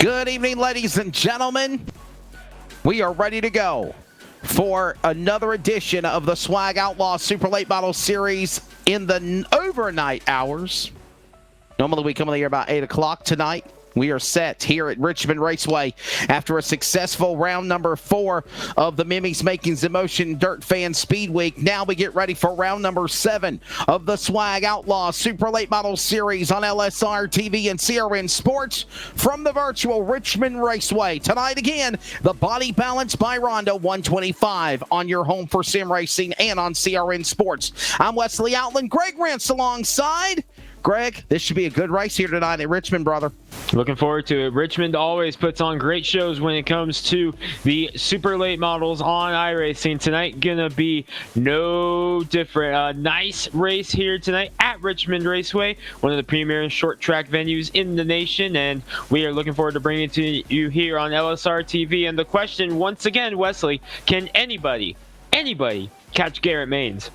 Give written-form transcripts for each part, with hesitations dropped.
Good evening, ladies and gentlemen. We are ready to go for another edition of the Swag Outlaw Super Late Model Series in the overnight hours. Normally we come in here about 8 o'clock tonight. We are set here at Richmond Raceway after a successful round number 4 of the Mimis Makings Emotion Dirt Fan Speed Week. Now we get ready for round number 7 of the Swag Outlaw Super Late Model Series on LSR TV and CRN Sports from the virtual Richmond Raceway. Tonight again, the Body Balance by Rondo 125 on your home for sim racing and on CRN Sports. I'm Wesley Outland. Greg Rance alongside. Greg, this should be a good race here tonight at Richmond, brother. Looking forward to it. Richmond always puts on great shows when it comes to the super late models on iRacing. Tonight gonna be no different. A nice race here tonight at Richmond Raceway, one of the premier short track venues in the nation, and we are looking forward to bringing it to you here on LSR TV. And the question once again, Wesley, can anybody catch Garrett Maines?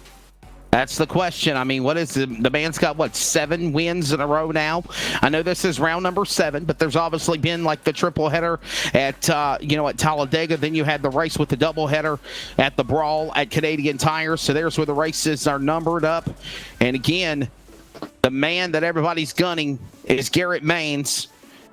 That's the question. I mean, what is the man's got, what, 7 wins in a row now? I know this is round number 7, but there's obviously been like the triple header at, at Talladega. Then you had the race with the double header at the Brawl at Canadian Tire. So there's where the races are numbered up. And again, the man that everybody's gunning is Garrett Maines.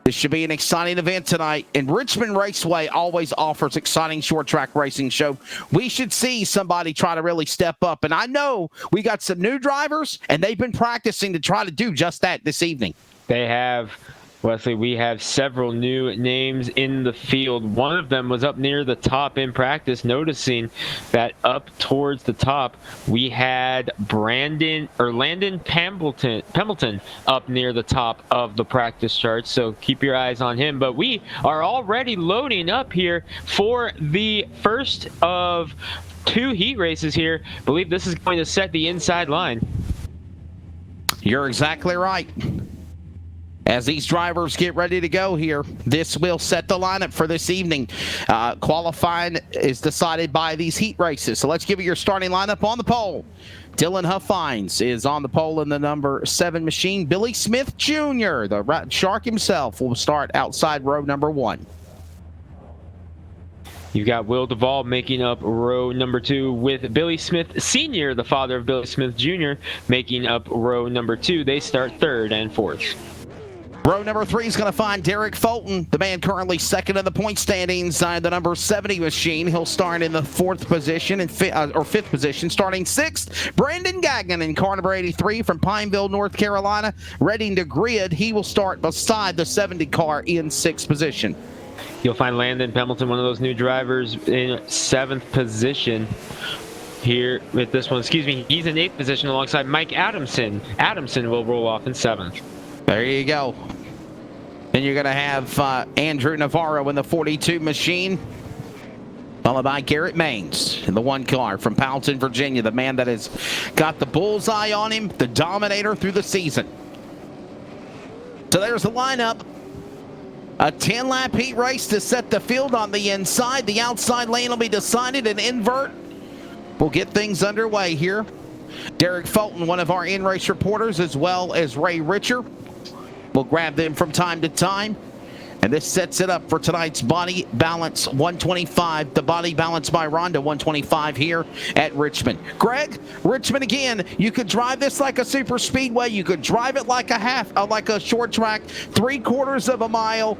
This should be an exciting event tonight, and Richmond Raceway always offers exciting short track racing show. We should see somebody try to really step up, and I know we got some new drivers, and they've been practicing to try to do just that this evening. They have. Wesley, we have several new names in the field. One of them was up near the top in practice, noticing that up towards the top, we had Landon Pembleton up near the top of the practice chart. So keep your eyes on him. But we are already loading up here for the first of 2 heat races here. I believe this is going to set the inside line. You're exactly right. As these drivers get ready to go here, this will set the lineup for this evening. Qualifying is decided by these heat races. So let's give you your starting lineup on the pole. Dylan Huffines is on the pole in the number 7 machine. Billy Smith Jr., the Rat Shark himself, will start outside row number 1. You've got Will Duvall making up row number 2 with Billy Smith Sr., the father of Billy Smith Jr., making up row number 2. They start 3rd and 4th. Row number 3 is going to find Derek Fulton, the man currently 2nd in the point standings, the number 70 machine. He'll start in the 4th position and 5th position. Starting 6th, Brandon Gagnon in car number 83 from Pineville, North Carolina, ready to grid. He will start beside the 70 car in 6th position. You'll find Landon Pembleton, one of those new drivers, in 7th position. Here with this one, he's in 8th position alongside Mike Adamson. Adamson will roll off in 7th. There you go. Then you're going to have Andrew Navarro in the 42 machine, followed by Garrett Maines in the 1 car from Powelton, Virginia, the man that has got the bullseye on him, the dominator through the season. So there's the lineup. A 10-lap heat race to set the field on the inside. The outside lane will be decided. An invert will get things underway here. Derek Fulton, one of our in-race reporters, as well as Ray Richer. We'll grab them from time to time. And this sets it up for tonight's Body Balance 125, the Body Balance by Rondo 125 here at Richmond. Greg, Richmond again, you could drive this like a super speedway. You could drive it like a short track, 3/4 of a mile.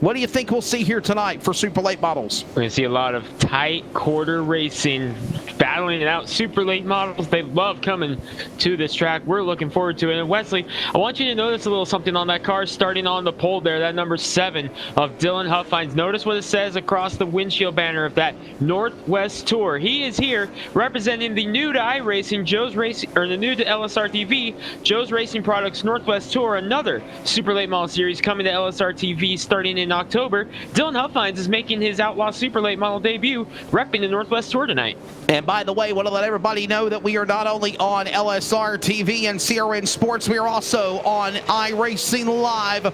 What do you think we'll see here tonight for super late models? We're going to see a lot of tight quarter racing, battling it out. Super late models, they love coming to this track. We're looking forward to it. And Wesley, I want you to notice a little something on that car starting on the pole there, that number 7 of Dylan Huffines. Notice what it says across the windshield banner of that Northwest Tour. He is here representing the new to iRacing, Joe's Racing, or the new to LSR TV, Joe's Racing Products Northwest Tour, another super late model series coming to LSR TV starting in October. Dylan Huffines is making his Outlaw Super Late Model debut, repping the Northwest Tour tonight. And by the way, I want to let everybody know that we are not only on LSR TV and CRN Sports, we are also on iRacing Live.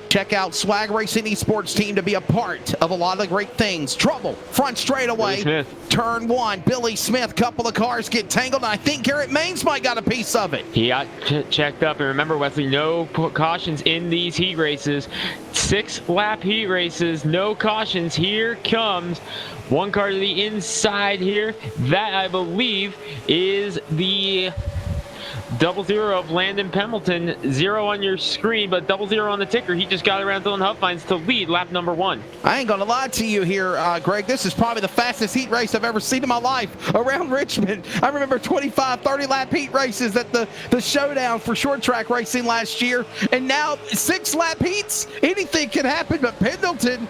Check out Swag Racing Esports team to be a part of a lot of great things. Trouble, front straightaway. turn one. Billy Smith, couple of cars get tangled, and I think Garrett Maines might got a piece of it. He got checked up, and remember, Wesley, no cautions in these heat races. 6-lap heat races, no cautions. Here comes one car to the inside here. That, I believe, is the 00 of Landon Pembleton. 0 on your screen, but 00 on the ticker. He just got around Dylan Huffines to lead lap number 1. I ain't gonna lie to you here, Greg. This is probably the fastest heat race I've ever seen in my life around Richmond. I remember 25, 30 lap heat races at the showdown for short track racing last year, and now 6 lap heats. Anything can happen, but Pembleton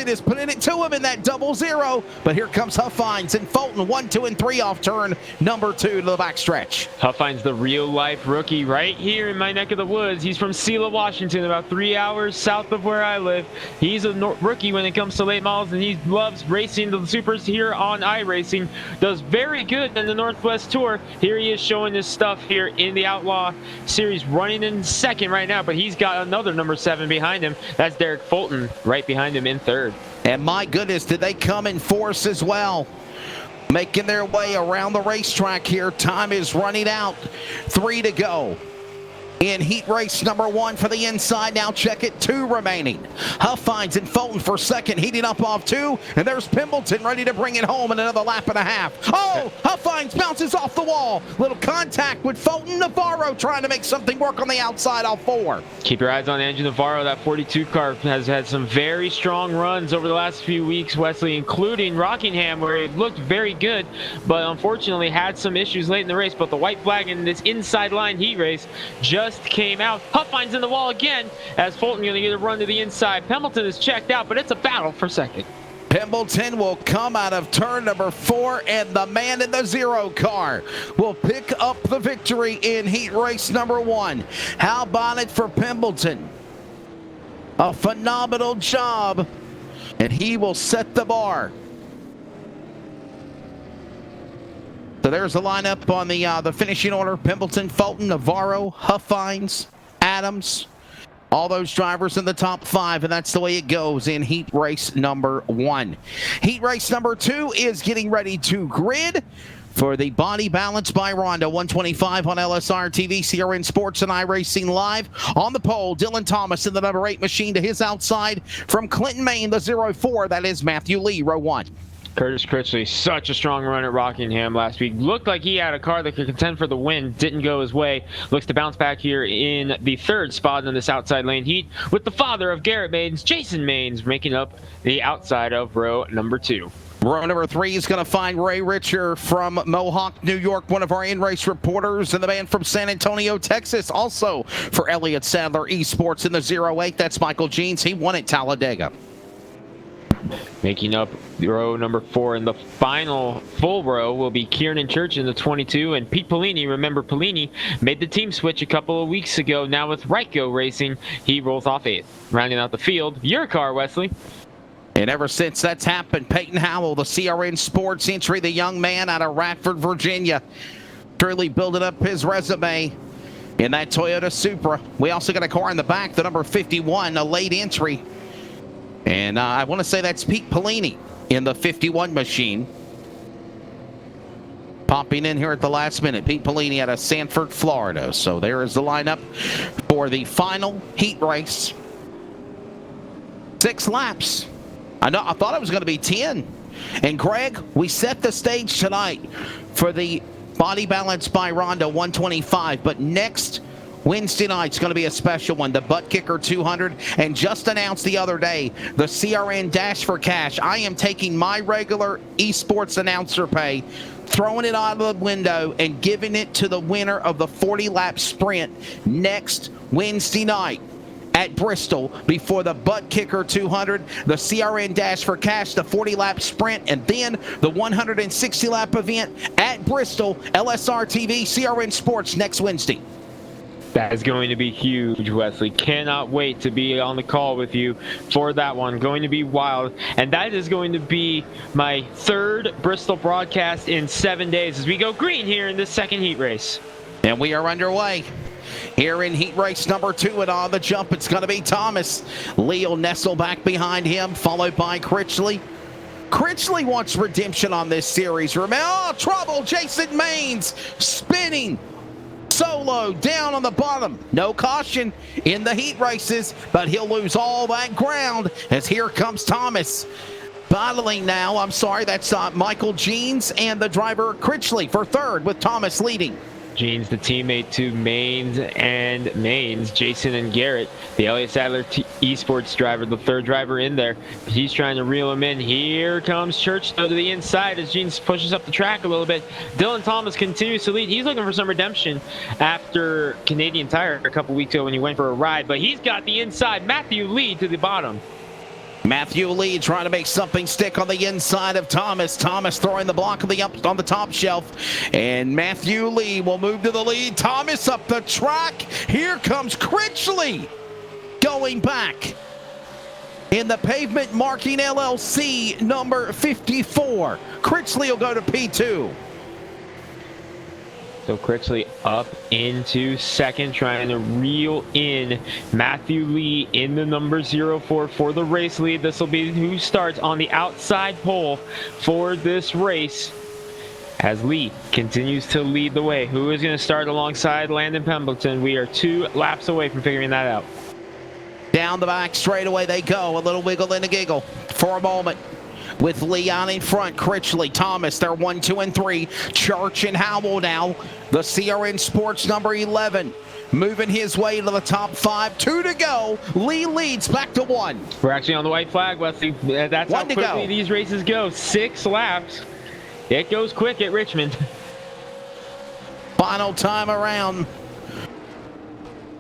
is putting it to him in that 00. But here comes Huffines and Fulton, 1, 2, and 3 off turn number 2 to the backstretch. Huffines, the real-life rookie right here in my neck of the woods. He's from Selah, Washington, about 3 hours south of where I live. He's a rookie when it comes to late models, and he loves racing the supers here on iRacing. Does very good in the Northwest Tour. Here he is showing his stuff here in the Outlaw Series, running in second right now, but he's got another number 7 behind him. That's Derek Fulton right behind him in third. And my goodness, did they come in force as well? Making their way around the racetrack here. Time is running out. 3 to go in heat race number 1 for the inside. Now check it, 2 remaining. Huffines and Fulton for second, heating up off 2. And there's Pembleton ready to bring it home in another lap and a half. Oh, Huffines bounces off the wall. Little contact with Fulton. Navarro trying to make something work on the outside off 4. Keep your eyes on Andrew Navarro. That 42 car has had some very strong runs over the last few weeks, Wesley, including Rockingham, where it looked very good, but unfortunately had some issues late in the race. But the white flag in this inside line heat race just came out. Huffines in the wall again, as Fulton going to get a run to the inside. Pembleton is checked out, but it's a battle for second. Pembleton will come out of turn number 4, and the man in the 0 car will pick up the victory in heat race number 1. How about it for Pembleton? A phenomenal job, and he will set the bar. So there's the lineup on the finishing order. Pembleton, Fulton, Navarro, Huffines, Adams. All those drivers in the top 5, and that's the way it goes in heat race number 1. Heat race number 2 is getting ready to grid for the Body Balance by Ronda 125 on LSR TV, CRN Sports, and iRacing Live. On the pole, Dylan Thomas in the number 8 machine to his outside. From Clinton, Maine, the 04, that is Matthew Lee, row 1. Curtis Critchley, such a strong run at Rockingham last week. Looked like he had a car that could contend for the win. Didn't go his way. Looks to bounce back here in the 3rd spot in this outside lane heat, with the father of Garrett Maines, Jason Maines, making up the outside of row number 2. Row number 3 is going to find Ray Richer from Mohawk, New York, one of our in-race reporters, and the man from San Antonio, Texas, also for Elliott Sadler Esports in the 08. That's Michael Jeans. He won at Talladega. Making up row number 4 in the final full row will be Kieran Church in the 22, and Pete Polini. Remember, Polini made the team switch a couple of weeks ago. Now with Ryko Racing, he rolls off 8th. Rounding out the field, your car, Wesley. And ever since that's happened, Peyton Howell, the CRN Sports entry, the young man out of Radford, Virginia, truly building up his resume in that Toyota Supra. We also got a car in the back, the number 51, a late entry. And I want to say that's Pete Polini in the 51 machine. Popping in here at the last minute. Pete Polini out of Sanford, Florida. So there is the lineup for the final heat race. 6 laps. I thought it was going to be 10. And Greg, we set the stage tonight for the Body Balance by Ronda 125. But next Wednesday night's going to be a special one, the Butt Kicker 200, and just announced the other day, the CRN Dash for Cash. I am taking my regular esports announcer pay, throwing it out of the window, and giving it to the winner of the 40-lap sprint next Wednesday night at Bristol before the Butt Kicker 200, the CRN Dash for Cash, the 40-lap sprint, and then the 160-lap event at Bristol, LSR TV, CRN Sports next Wednesday. That is going to be huge, Wesley. Cannot wait to be on the call with you for that one. Going to be wild. And that is going to be my 3rd Bristol broadcast in 7 days as we go green here in this second heat race. And we are underway. Here in heat race number 2, and on the jump, it's going to be Thomas. Lee will nestle back behind him, followed by Critchley. Critchley wants redemption on this series. Remember, oh, trouble. Jason Maines spinning solo down on the bottom. No caution in the heat races, but he'll lose all that ground as here comes Thomas. Battling now, I'm sorry, that's Michael Jeans and the driver Critchley for third with Thomas leading. Jeans, the teammate to Maines, Jason and Garrett, the Elliott Sadler Esports driver, the third driver in there. He's trying to reel him in. Here comes Church though to the inside as Jeans pushes up the track a little bit. Dylan Thomas continues to lead. He's looking for some redemption after Canadian Tire a couple weeks ago when he went for a ride, but he's got the inside. Matthew Lee to the bottom. Matthew Lee trying to make something stick on the inside of Thomas. Thomas throwing the block on the top shelf. And Matthew Lee will move to the lead. Thomas up the track. Here comes Critchley going back in the Pavement Marking LLC number 54. Critchley will go to P2. So Critchley up into second, trying to reel in Matthew Lee in the number 04 for the race lead. This will be who starts on the outside pole for this race as Lee continues to lead the way. Who is going to start alongside Landon Pemberton? We are 2 laps away from figuring that out. Down the back straightaway they go. A little wiggle and a giggle for a moment. With Leon in front, Critchley, Thomas, they're 1, 2, and 3. Church and Howell now. The CRN Sports number 11 moving his way to the top 5. 2 to go. Lee leads back to 1. We're actually on the white flag, Wesley. That's how quickly these races go. 6 laps. It goes quick at Richmond. Final time around.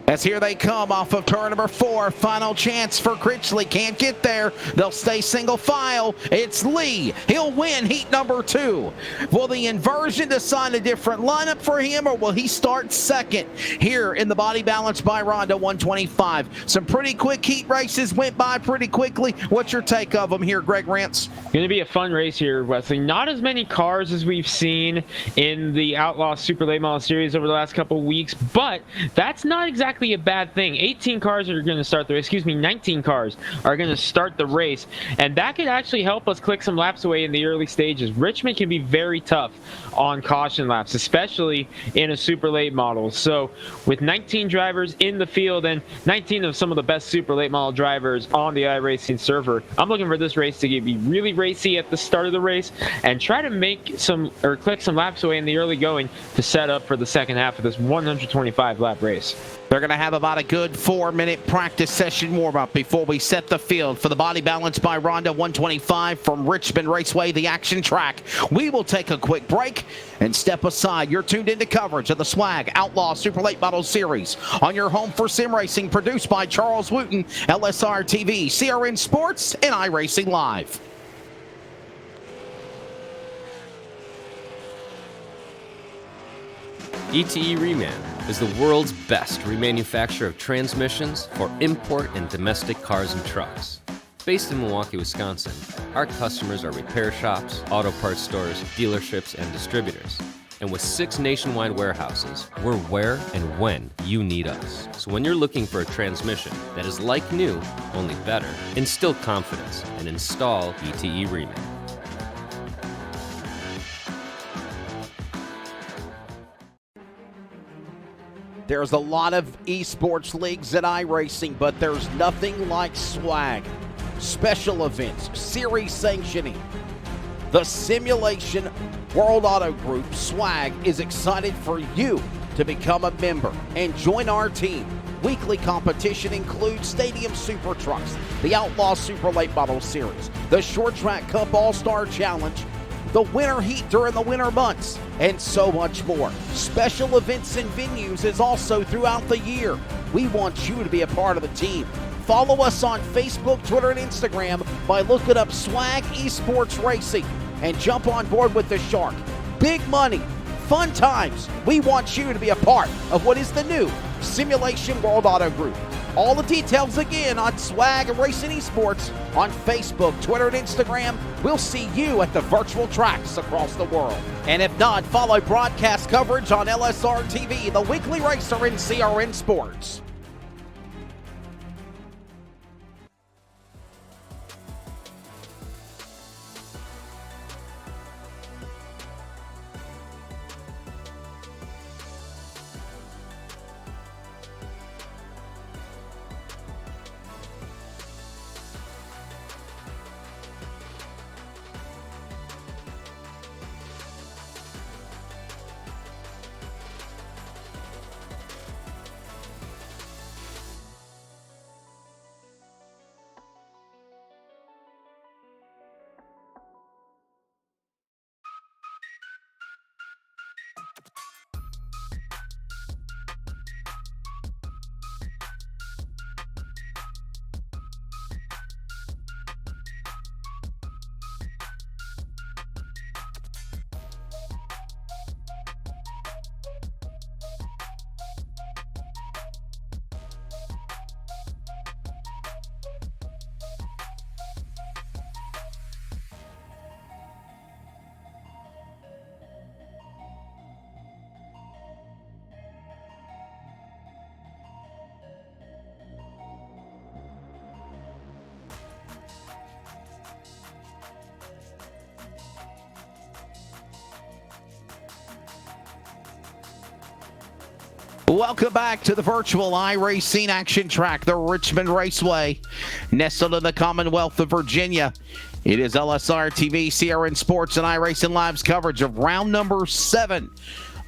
As here they come off of turn number 4. Final chance for Critchley. Can't get there. They'll stay single file. It's Lee. He'll win heat number 2. Will the inversion decide a different lineup for him, or will he start second here in the body balance by Ronda 125? Some pretty quick heat races went by pretty quickly. What's your take of them here, Greg Rance? Going to be a fun race here, Wesley. Not as many cars as we've seen in the Outlaw Super Late Model Series over the last couple of weeks, but that's not exactly a bad thing. 18 cars are going to start the race. 19 cars are going to start the race, and that could actually help us click some laps away in the early stages. Richmond can be very tough on caution laps, especially in a super late model. So with 19 drivers in the field and 19 of some of the best super late model drivers on the iRacing server, I'm looking for this race to be really racy at the start of the race and try to make some or click some laps away in the early going to set up for the second half of this 125 lap race. They're going to have about a good 4-minute practice session warm-up before we set the field for the body balance by Ronda 125 from Richmond Raceway, the action track. We will take a quick break and step aside. You're tuned into coverage of the Swag Outlaw Super Late Model Series on your home for sim racing, produced by Charles Wooten, LSR TV, CRN Sports, and iRacing Live. ETE Reman is the world's best remanufacturer of transmissions for import and domestic cars and trucks. Based in Milwaukee, Wisconsin, our customers are repair shops, auto parts stores, dealerships, and distributors. And with 6 nationwide warehouses, we're where and when you need us. So when you're looking for a transmission that is like new, only better, instill confidence and install ETE Reman. There's a lot of esports leagues at iRacing, but there's nothing like Swag. Special events, series sanctioning. The Simulation World Auto Group, Swag, is excited for you to become a member and join our team. Weekly competition includes Stadium Super Trucks, the Outlaw Super Late Model Series, the Short Track Cup All-Star Challenge, the Winter Heat during the winter months, and so much more. Special events and venues is also throughout the year. We want you to be a part of the team. Follow us on Facebook, Twitter, and Instagram by looking up Swag Esports Racing and jump on board with the Shark. Big money, fun times. We want you to be a part of what is the new Simulation World Auto Group. All the details again on Swag Racing Esports on Facebook, Twitter, and Instagram. We'll see you at the virtual tracks across the world. And if not, follow broadcast coverage on LSR TV, the weekly racer in CRN Sports. Welcome back to the virtual iRacing action track, the Richmond Raceway, nestled in the Commonwealth of Virginia. It is LSR TV, CRN Sports, and iRacing Live's coverage of round number 7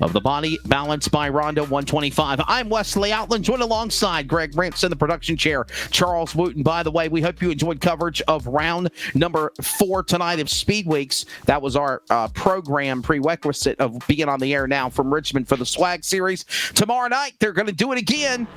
of the Body Balance by Ronda 125. I'm Wesley Outland, joined alongside Greg Rentz in the production chair, Charles Wooten. By the way, we hope you enjoyed coverage of round number 4 tonight of Speed Weeks. That was our program prerequisite of being on the air now from Richmond for the Swag Series. Tomorrow night, they're going to do it again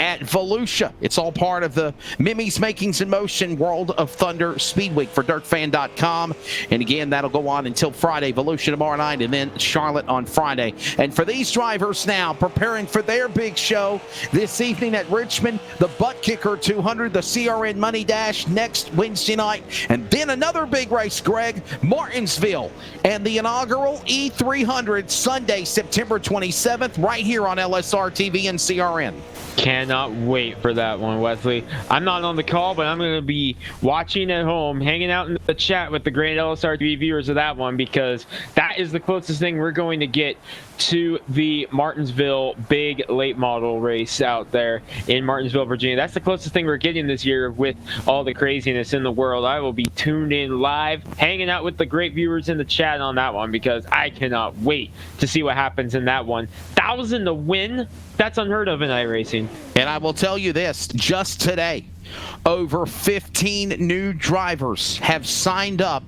at Volusia. It's all part of the Mimi's Makings in Motion World of Thunder Speed Week for DirtFan.com. And again, that'll go on until Friday. Volusia tomorrow night, and then Charlotte on Friday. And for these drivers now, preparing for their big show this evening at Richmond, the Butt Kicker 200, the CRN Money Dash next Wednesday night. And then another big race, Greg, Martinsville. And the inaugural E300 Sunday, September 27th, right here on LSR TV and CRN. Cannot wait for that one, Wesley. I'm not on the call, but I'm going to be watching at home, hanging out in the chat with the great LSR TV viewers of that one, because that is the closest thing we're going to get to the Martinsville big late model race out there in Martinsville, Virginia. That's the closest thing we're getting this year with all the craziness in the world. I will be tuned in live, hanging out with the great viewers in the chat on that one, because I cannot wait to see what happens in that one. 1,000 to win? That's unheard of in iRacing. And I will tell you this, just today, over 15 new drivers have signed up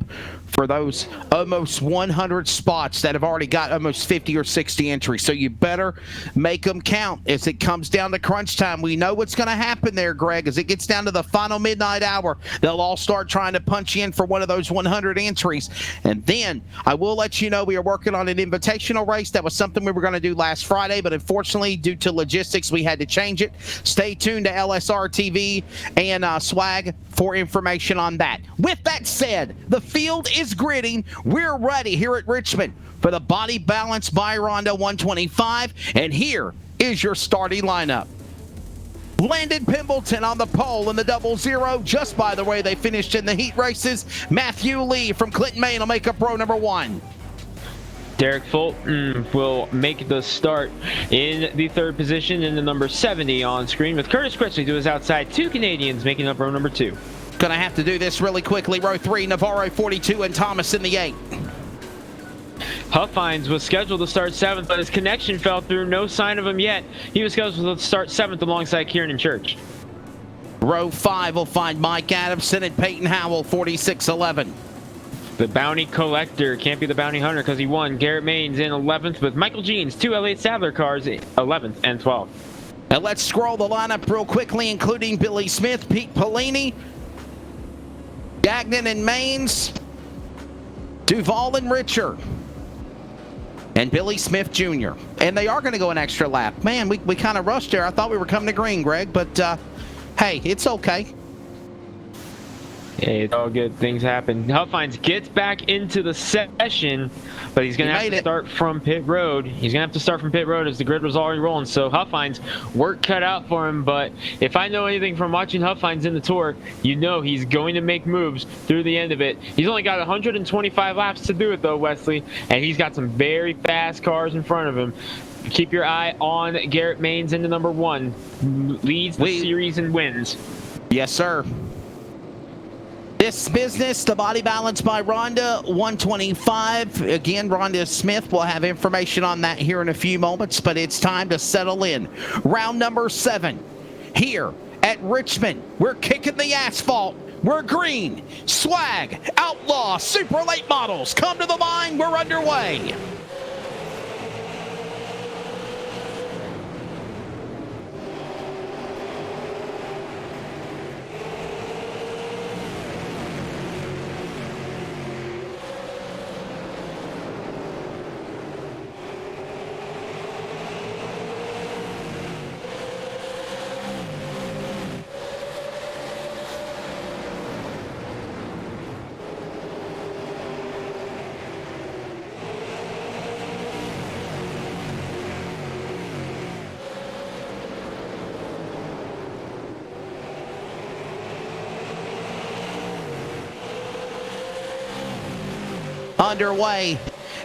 for those almost 100 spots that have already got almost 50 or 60 entries. So you better make them count as it comes down to crunch time. We know what's going to happen there, Greg. As it gets down to the final midnight hour, they'll all start trying to punch in for one of those 100 entries. And then I will let you know we are working on an invitational race. That was something we were going to do last Friday, but unfortunately, due to logistics, we had to change it. Stay tuned to LSR TV and Swag for information on that. With that said, the field is gritting. We're ready here at Richmond for the Body Balance by Ronda 125, and here is your starting lineup. Landon Pimbleton on the pole in the 00. Just by the way they finished in the heat races. Matthew Lee from Clinton, Maine will make up row number 1. Derek Fulton will make the start in the 3rd position in the number 70 on screen, with Curtis Critchley to his outside. 2 Canadians making up row number 2. Gonna have to do this really quickly. Row 3, Navarro 42 and Thomas in the 8. Huffines was scheduled to start 7th, but his connection fell through. No sign of him yet. He was scheduled to start 7th alongside Kieran Church. Row 5 will find Mike Adamson and Peyton Howell 46-11. The bounty collector can't be the bounty hunter because he won. Garrett Maines in 11th with Michael Jeans, 2 Elliott Sadler cars, 11th and 12th. Now let's scroll the lineup real quickly, including Billy Smith, Pete Pellini, Gagnon and Maines, Duval and Richer, and Billy Smith Jr. And they are going to go an extra lap. Man, we kind of rushed there. I thought we were coming to green, Greg, but hey, it's okay. Hey, it's all good. Things happen. Huffines gets back into the session, but he's going to have to start from pit road. He's going to have to start from pit road as the grid was already rolling. So Huffines, work cut out for him. But if I know anything from watching Huffines in the Tour, you know he's going to make moves through the end of it. He's only got 125 laps to do it, though, Wesley, and he's got some very fast cars in front of him. Keep your eye on Garrett Maines into number 1. Leads the series and wins. Yes, sir. This business, the Body Balance by Ronda 125. Again, Ronda Smith will have information on that here in a few moments, but it's time to settle in. Round number 7 here at Richmond. We're kicking the asphalt. We're green. Swag, Outlaw, Super Late Models. Come to the line. We're underway. Underway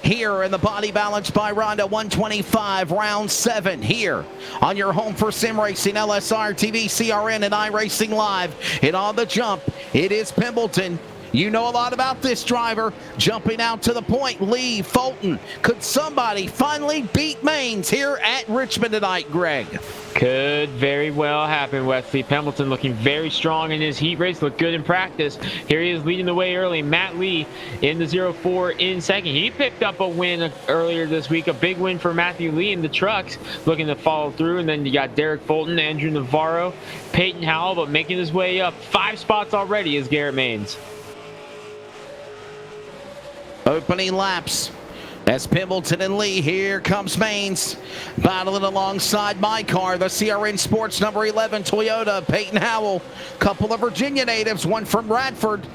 here in the Body Balance by Ronda 125, round 7 here on your home for sim racing, LSR TV, CRN, and iRacing Live. And on the jump, it is Pimbleton. You know a lot about this driver. Jumping out to the point, Lee, Fulton. Could somebody finally beat Maines here at Richmond tonight, Greg? Could very well happen, Wesley. Pimbleton looking very strong in his heat race, looked good in practice. Here he is leading the way early. Matt Lee in the 0-4 in second. He picked up a win earlier this week, a big win for Matthew Lee in the trucks, looking to follow through. And then you got Derek Fulton, Andrew Navarro, Peyton Howell, but making his way up 5 spots already is Garrett Maines. Opening laps as Pimbleton and Lee. Here comes Maines battling alongside my car, the CRN Sports number 11 Toyota. Peyton Howell, couple of Virginia natives, one from Radford.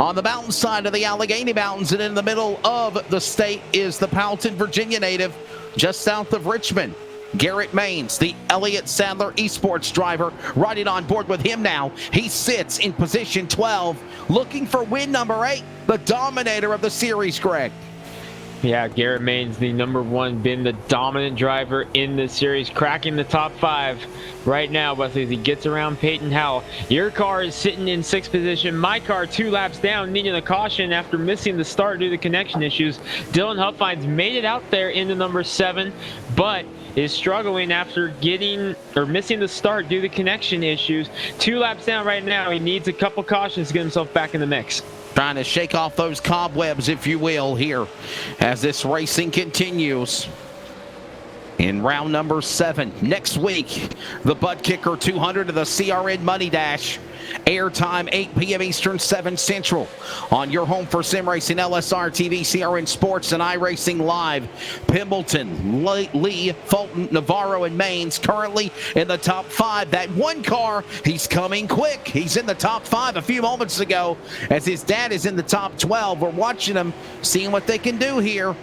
On the mountain side of the Allegheny Mountains and in the middle of the state is the Powelton, Virginia native, just south of Richmond. Garrett Maines, the Elliott Sadler Esports driver, riding on board with him now. He sits in position 12, looking for win number 8, the dominator of the series, Greg. Yeah, Garrett Maines, the number 1, been the dominant driver in this series, cracking the top 5 right now, Wesley, as he gets around Peyton Howell. Your car is sitting in 6th position. My car 2 laps down, needing a caution after missing the start due to connection issues. Dylan Huffines made it out there into number 7, but is struggling after missing the start due to connection issues. 2 laps down right now. He needs a couple cautions to get himself back in the mix. Trying to shake off those cobwebs, if you will, here as this racing continues. In round number 7, next week, the Butt Kicker 200 of the CRN Money Dash. Airtime 8 p.m. Eastern, 7 Central. On your home for sim racing, LSR TV, CRN Sports, and iRacing Live. Pimbleton, Lee, Fulton, Navarro, and Maines currently in the top 5. That one car, he's coming quick. He's in the top 5 a few moments ago as his dad is in the top 12. We're watching them, seeing what they can do here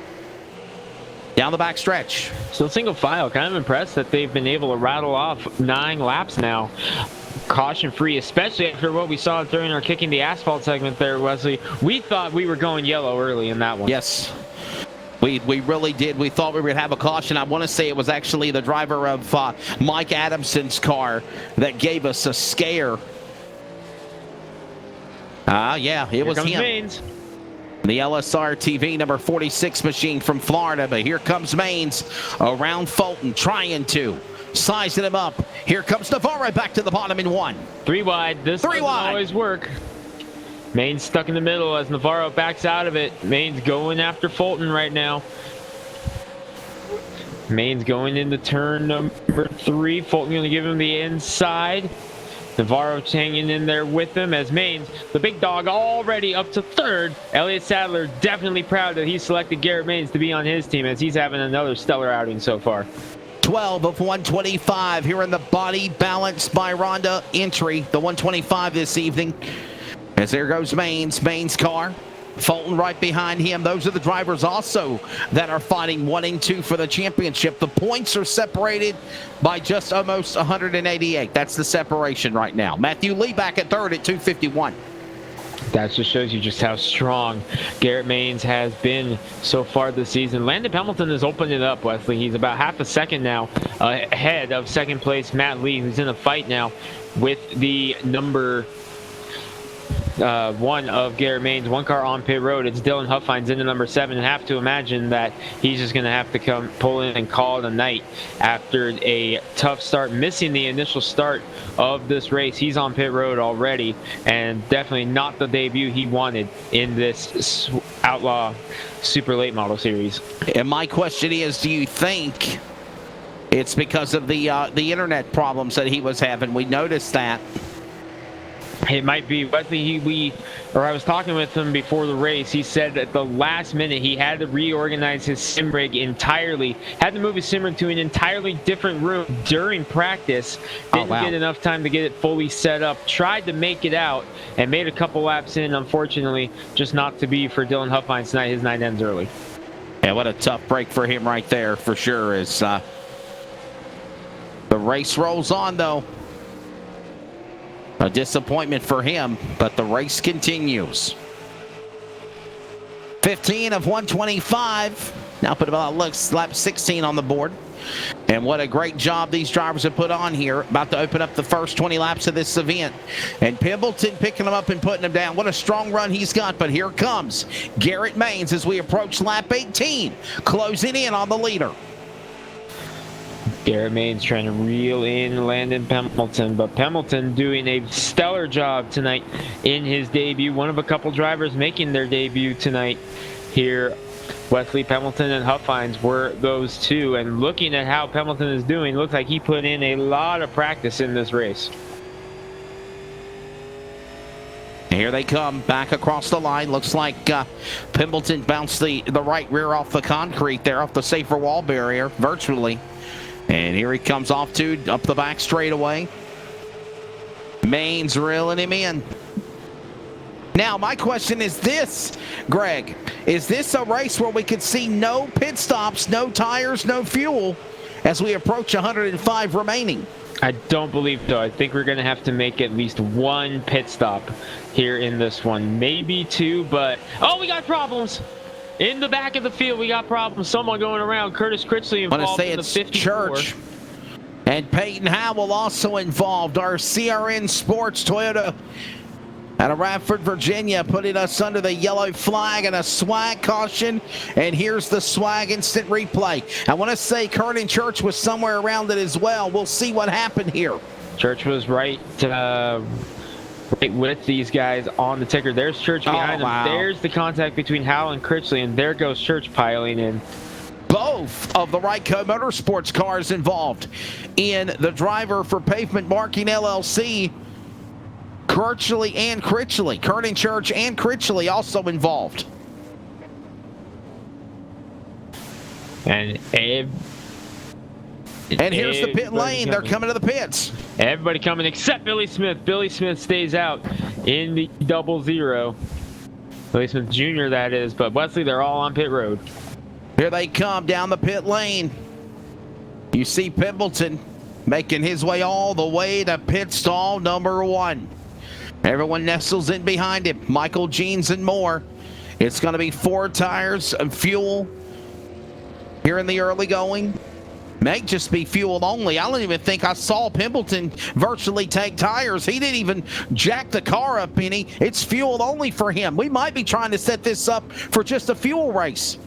down the back stretch. So single file, kind of impressed that they've been able to rattle off 9 laps now. Caution free, especially after what we saw during our Kicking the Asphalt segment there, Wesley. We thought we were going yellow early in that one. Yes, we really did. We thought we would have a caution. I want to say it was actually the driver of Mike Adamson's car that gave us a scare. Yeah, it was him. Maines. The LSR TV number 46 machine from Florida, but here comes Maines around Fulton, trying to sizing him up. Here comes Navarro back to the bottom in 1. 3 wide. This doesn't always work. Maines stuck in the middle as Navarro backs out of it. Maines going after Fulton right now. Maines going into turn number 3. Fulton going to give him the inside. Navarro hanging in there with him as Maines, the big dog, already up to 3rd. Elliott Sadler definitely proud that he selected Garrett Maines to be on his team as he's having another stellar outing so far. 12 of 125 here in the Body Balance by Ronda entry, the 125 this evening. As there goes Maines' car. Fulton right behind him. Those are the drivers also that are fighting 1 and 2 for the championship. The points are separated by just almost 188. That's the separation right now. Matthew Lee back at 3rd at 251. That just shows you just how strong Garrett Maines has been so far this season. Landon Hamilton has opened it up, Wesley. He's about half a second now ahead of 2nd place Matt Lee, who's in a fight now with the number 1 of Garrett Maines. 1 car on pit road. It's Dylan Huffines into number 7. And have to imagine that he's just going to have to pull in and call it a night after a tough start, missing the initial start of this race. He's on pit road already, and definitely not the debut he wanted in this Outlaw Super Late Model Series. And my question is, do you think it's because of the internet problems that he was having? We noticed that. It might be. Wesley, I was talking with him before the race. He said at the last minute he had to reorganize his sim rig entirely. Had to move his sim rig to an entirely different room during practice. Didn't get enough time to get it fully set up. Tried to make it out and made a couple laps in. Unfortunately, just not to be for Dylan Huffines tonight. His night ends early. Yeah, what a tough break for him right there for sure. As the race rolls on, though. A disappointment for him, but the race continues. 15 of 125. Now put about lap 16 on the board. And what a great job these drivers have put on here. About to open up the first 20 laps of this event. And Pemberton picking them up and putting them down. What a strong run he's got. But here comes Garrett Maines as we approach lap 18, closing in on the leader. Garrett Maines trying to reel in Landon Pemberton, but Pemberton doing a stellar job tonight in his debut. One of a couple drivers making their debut tonight here. Wesley Pemberton and Huffines were those two, and looking at how Pemberton is doing, looks like he put in a lot of practice in this race. Here they come back across the line. Looks like Pemberton bounced the right rear off the concrete there, off the safer wall barrier, virtually. And here he comes off up the back straightaway. Maines reeling him in. Now, my question is this, Greg. Is this a race where we could see no pit stops, no tires, no fuel as we approach 105 remaining? I don't believe so. I think we're going to have to make at least one pit stop here in this one. Maybe two, but... Oh, we got problems! In the back of the field, we got problems. Someone going around. Curtis Critchley involved in the 54. Church and Peyton Howell also involved. Our CRN Sports Toyota out of Radford, Virginia, putting us under the yellow flag and a swag caution. And here's the swag instant replay. I want to say Curtin Church was somewhere around it as well. We'll see what happened here. Church was right with these guys on the ticker. There's Church behind them. There's the contact between Howell and Critchley, and there goes Church piling in. Both of the Ryco Motorsports cars involved in the driver for Pavement Marking LLC. Critchley and Critchley. Curtin Church and Critchley also involved. And here's the pit lane. They're coming to the pits. Everybody coming except Billy Smith. Billy Smith stays out in the 00. Billy Smith Jr. that is. But Wesley, they're all on pit road. Here they come down the pit lane. You see Pemberton making his way all the way to pit stall number 1. Everyone nestles in behind him. Michael Jeans and more. It's going to be 4 tires and fuel here in the early going. May just be fuel only. I don't even think I saw Pemberton virtually take tires. He didn't even jack the car up any. It's fuel only for him. We might be trying to set this up for just a fuel race.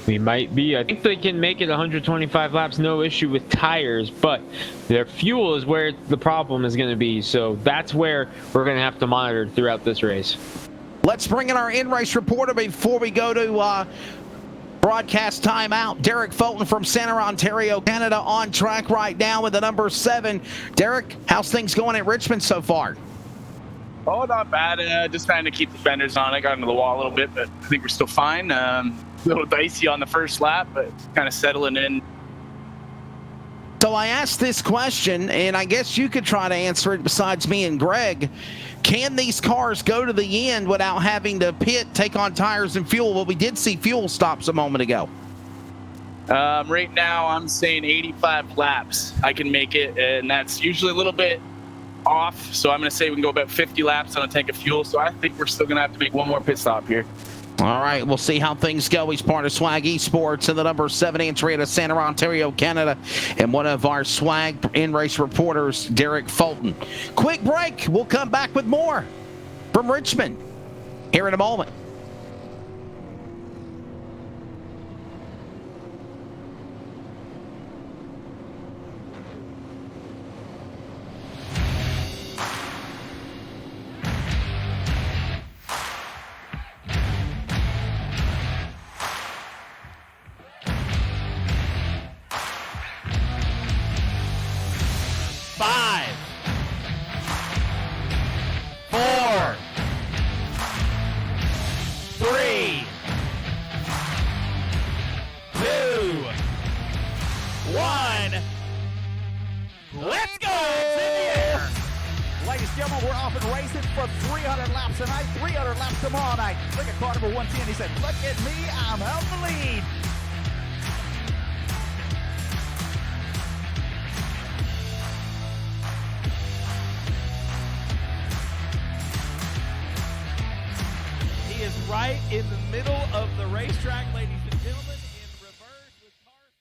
We might be. I think they can make it 125 laps, no issue with tires, but their fuel is where the problem is going to be. So that's where we're going to have to monitor throughout this race. Let's bring in our in-race reporter before we go to broadcast timeout. Derek Fulton from Centre, Ontario, Canada, on track right now with the number 7. Derek, how's things going at Richmond so far? Oh, not bad. Just trying to keep the fenders on. I got into the wall a little bit, but I think we're still fine. A little dicey on the first lap, but kind of settling in. So I asked this question, and I guess you could try to answer it besides me and Greg. Can these cars go to the end without having to pit, take on tires and fuel? Well, we did see fuel stops a moment ago. Right now, I'm saying 85 laps I can make it, and that's usually a little bit off. So I'm going to say we can go about 50 laps on a tank of fuel. So I think we're still going to have to make one more pit stop here. All right, we'll see how things go. He's part of Swag Esports and the number 7 entry out of Centre, Ontario, Canada, and one of our Swag in-race reporters, Derek Fulton. Quick break. We'll come back with more from Richmond here in a moment. Right in the middle of the racetrack, ladies and gentlemen, in reverse with cars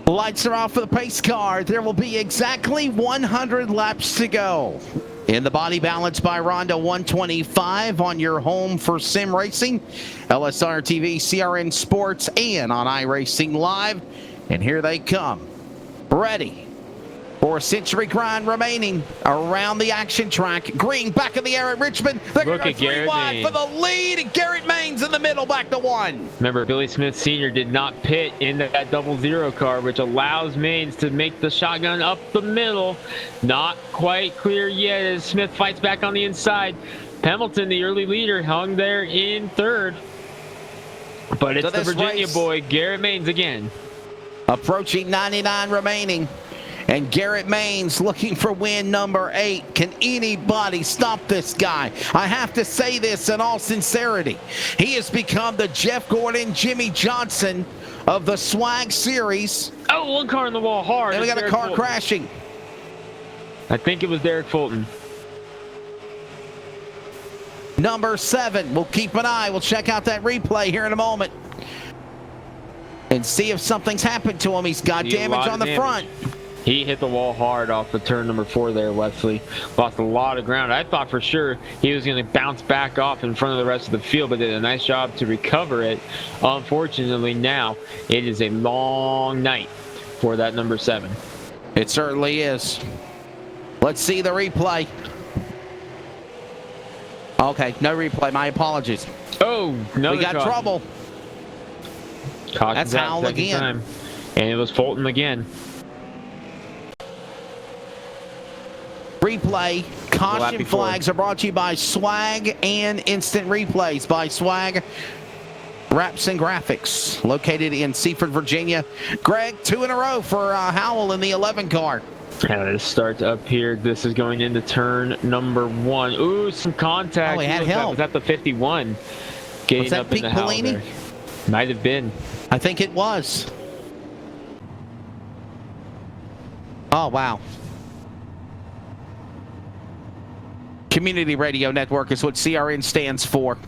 going. Lights are off for the pace car. There will be exactly 100 laps to go. In the body balance by Ronda 125 on your home for sim racing, LSR TV, CRN Sports, and on iRacing Live. And here they come. Ready for a century grind remaining around the action track. Green back in the air at Richmond. They're going to go 3 wide for the lead. Garrett Maines in the middle, back to 1. Remember, Billy Smith Sr. did not pit into that 00 car, which allows Maines to make the shotgun up the middle. Not quite clear yet as Smith fights back on the inside. Hamilton, the early leader, hung there in 3rd. But it's the Virginia boy, Garrett Maines again. Approaching 99 remaining. And Garrett Maines looking for win number 8. Can anybody stop this guy? I have to say this in all sincerity. He has become the Jeff Gordon, Jimmy Johnson of the Swag Series. Oh, one car in the wall hard. And we got a car crashing. I think it was Derek Fulton. Number 7. We'll keep an eye. We'll check out that replay here in a moment. And see if something's happened to him. He's got damage on the front. He hit the wall hard off the turn number 4 there, Wesley. Lost a lot of ground. I thought for sure he was going to bounce back off in front of the rest of the field, but did a nice job to recover it. Unfortunately, now it is a long night for that number 7. It certainly is. Let's see the replay. Okay, no replay. My apologies. Oh, no. We got trouble. That's Howell again. Time. And it was Fulton again. Replay. Caution flags are brought to you by Swag and Instant Replays by Swag Wraps and Graphics, located in Seaford, Virginia. Greg, 2 in a row for Howell in the 11 car. Let's start up here. This is going into turn number 1. Ooh, some contact. Oh, he had help. Was at the 51. Getting was that up Pete in the Bellini? Might have been. I think it was. Oh, wow. Community Radio Network is what CRN stands for.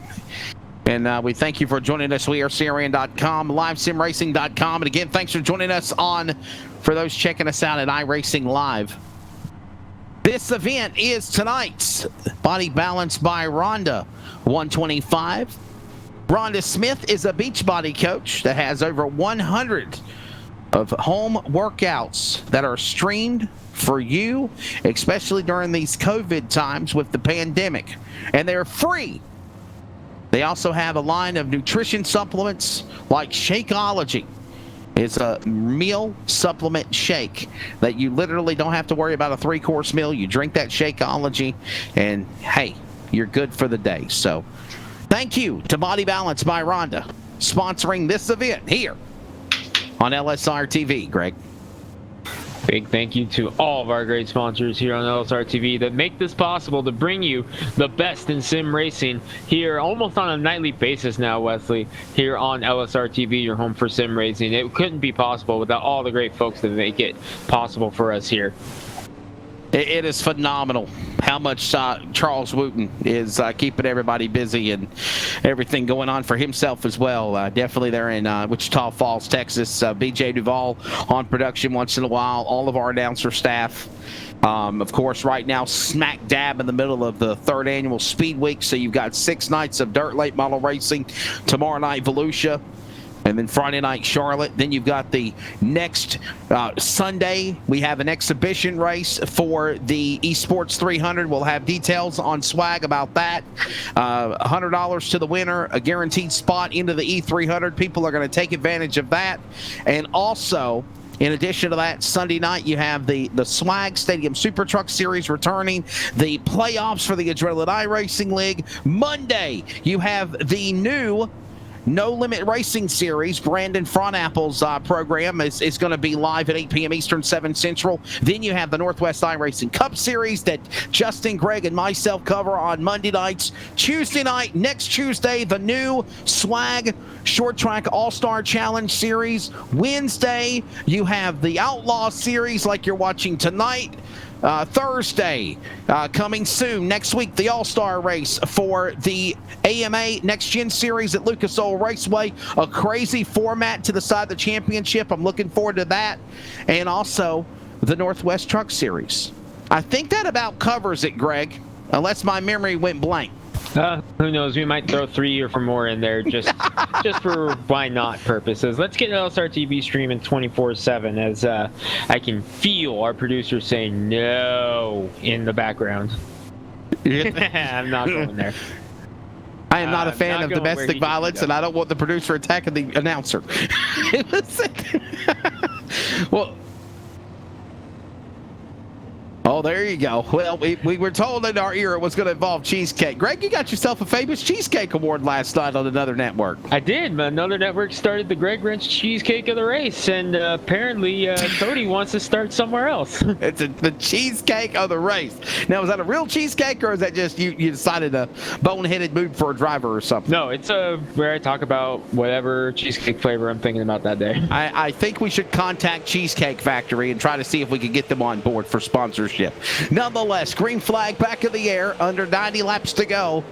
And we thank you for joining us. We are CRN.com, livesimracing.com. And again, thanks for joining us for those checking us out at iRacing Live. This event is tonight's Body Balance by Ronda 125. Rhonda Smith is a beach body coach that has over 100 of home workouts that are streamed for you, especially during these COVID times with the pandemic. And they're free. They also have a line of nutrition supplements like Shakeology. It's a meal supplement shake that you literally don't have to worry about a 3-course meal. You drink that Shakeology and, hey, you're good for the day. So thank you to Body Balance by Ronda sponsoring this event here on LSR TV, Greg. Big thank you to all of our great sponsors here on LSR TV that make this possible to bring you the best in sim racing here almost on a nightly basis now, Wesley, here on LSR TV, your home for sim racing. It couldn't be possible without all the great folks that make it possible for us here. It is phenomenal how much Charles Wooten is keeping everybody busy and everything going on for himself as well. Definitely there in Wichita Falls, Texas. BJ Duvall on production once in a while. All of our announcer staff. Of course, right now, smack dab in the middle of the 3rd annual Speed Week. So you've got 6 nights of dirt late model racing. Tomorrow night, Volusia. And then Friday night, Charlotte. Then you've got the next Sunday. We have an exhibition race for the Esports 300. We'll have details on Swag about that. $100 to the winner, a guaranteed spot into the E300. People are going to take advantage of that. And also, in addition to that, Sunday night, you have the Swag Stadium Super Truck Series returning, the playoffs for the Adrenaline iRacing League. Monday, you have the new No Limit Racing Series, Brandon Fronapple's program is going to be live at 8 p.m. Eastern, 7 Central. Then you have the Northwest iRacing Cup Series that Justin, Greg, and myself cover on Monday nights. Tuesday night, next Tuesday, the new Swag Short Track All-Star Challenge Series. Wednesday, you have the Outlaw Series like you're watching tonight. Thursday, coming soon, next week, the All-Star Race for the AMA Next Gen Series at Lucas Oil Raceway. A crazy format to decide the championship. I'm looking forward to that. And also the Northwest Truck Series. I think that about covers it, Greg, unless my memory went blank. Who knows? We might throw 3 or 4 more in there just for why not purposes. Let's get LSR TV streaming 24/7 as I can feel our producer saying no in the background. I'm not going there. I am not a fan of domestic violence, and I don't want the producer attacking the announcer. Well, oh, there you go. Well, we were told in our ear it was going to involve cheesecake. Greg, you got yourself a famous cheesecake award last night on another network. I did. Another network started the Greg Wrench Cheesecake of the Race, and apparently Cody wants to start somewhere else. It's the cheesecake of the race. Now, is that a real cheesecake, or is that just you decided a boneheaded mood for a driver or something? No, it's where I talk about whatever cheesecake flavor I'm thinking about that day. I think we should contact Cheesecake Factory and try to see if we can get them on board for sponsorship. Nonetheless, green flag back in the air, under 90 laps to go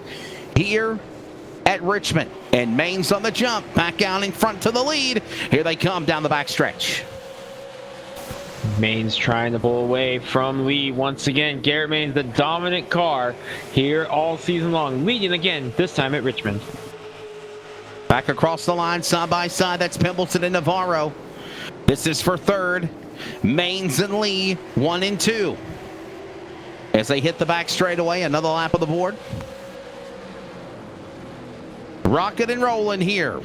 here at Richmond. And Maine's on the jump, back out in front to the lead. Here they come down the backstretch. Maine's trying to pull away from Lee once again. Garrett Maine's the dominant car here all season long, leading again, this time at Richmond. Back across the line, side by side, that's Pimbleton and Navarro. This is for third. Maines and Lee, 1 and 2. As they hit the back straightaway, another lap of the board. Rocking and rolling here.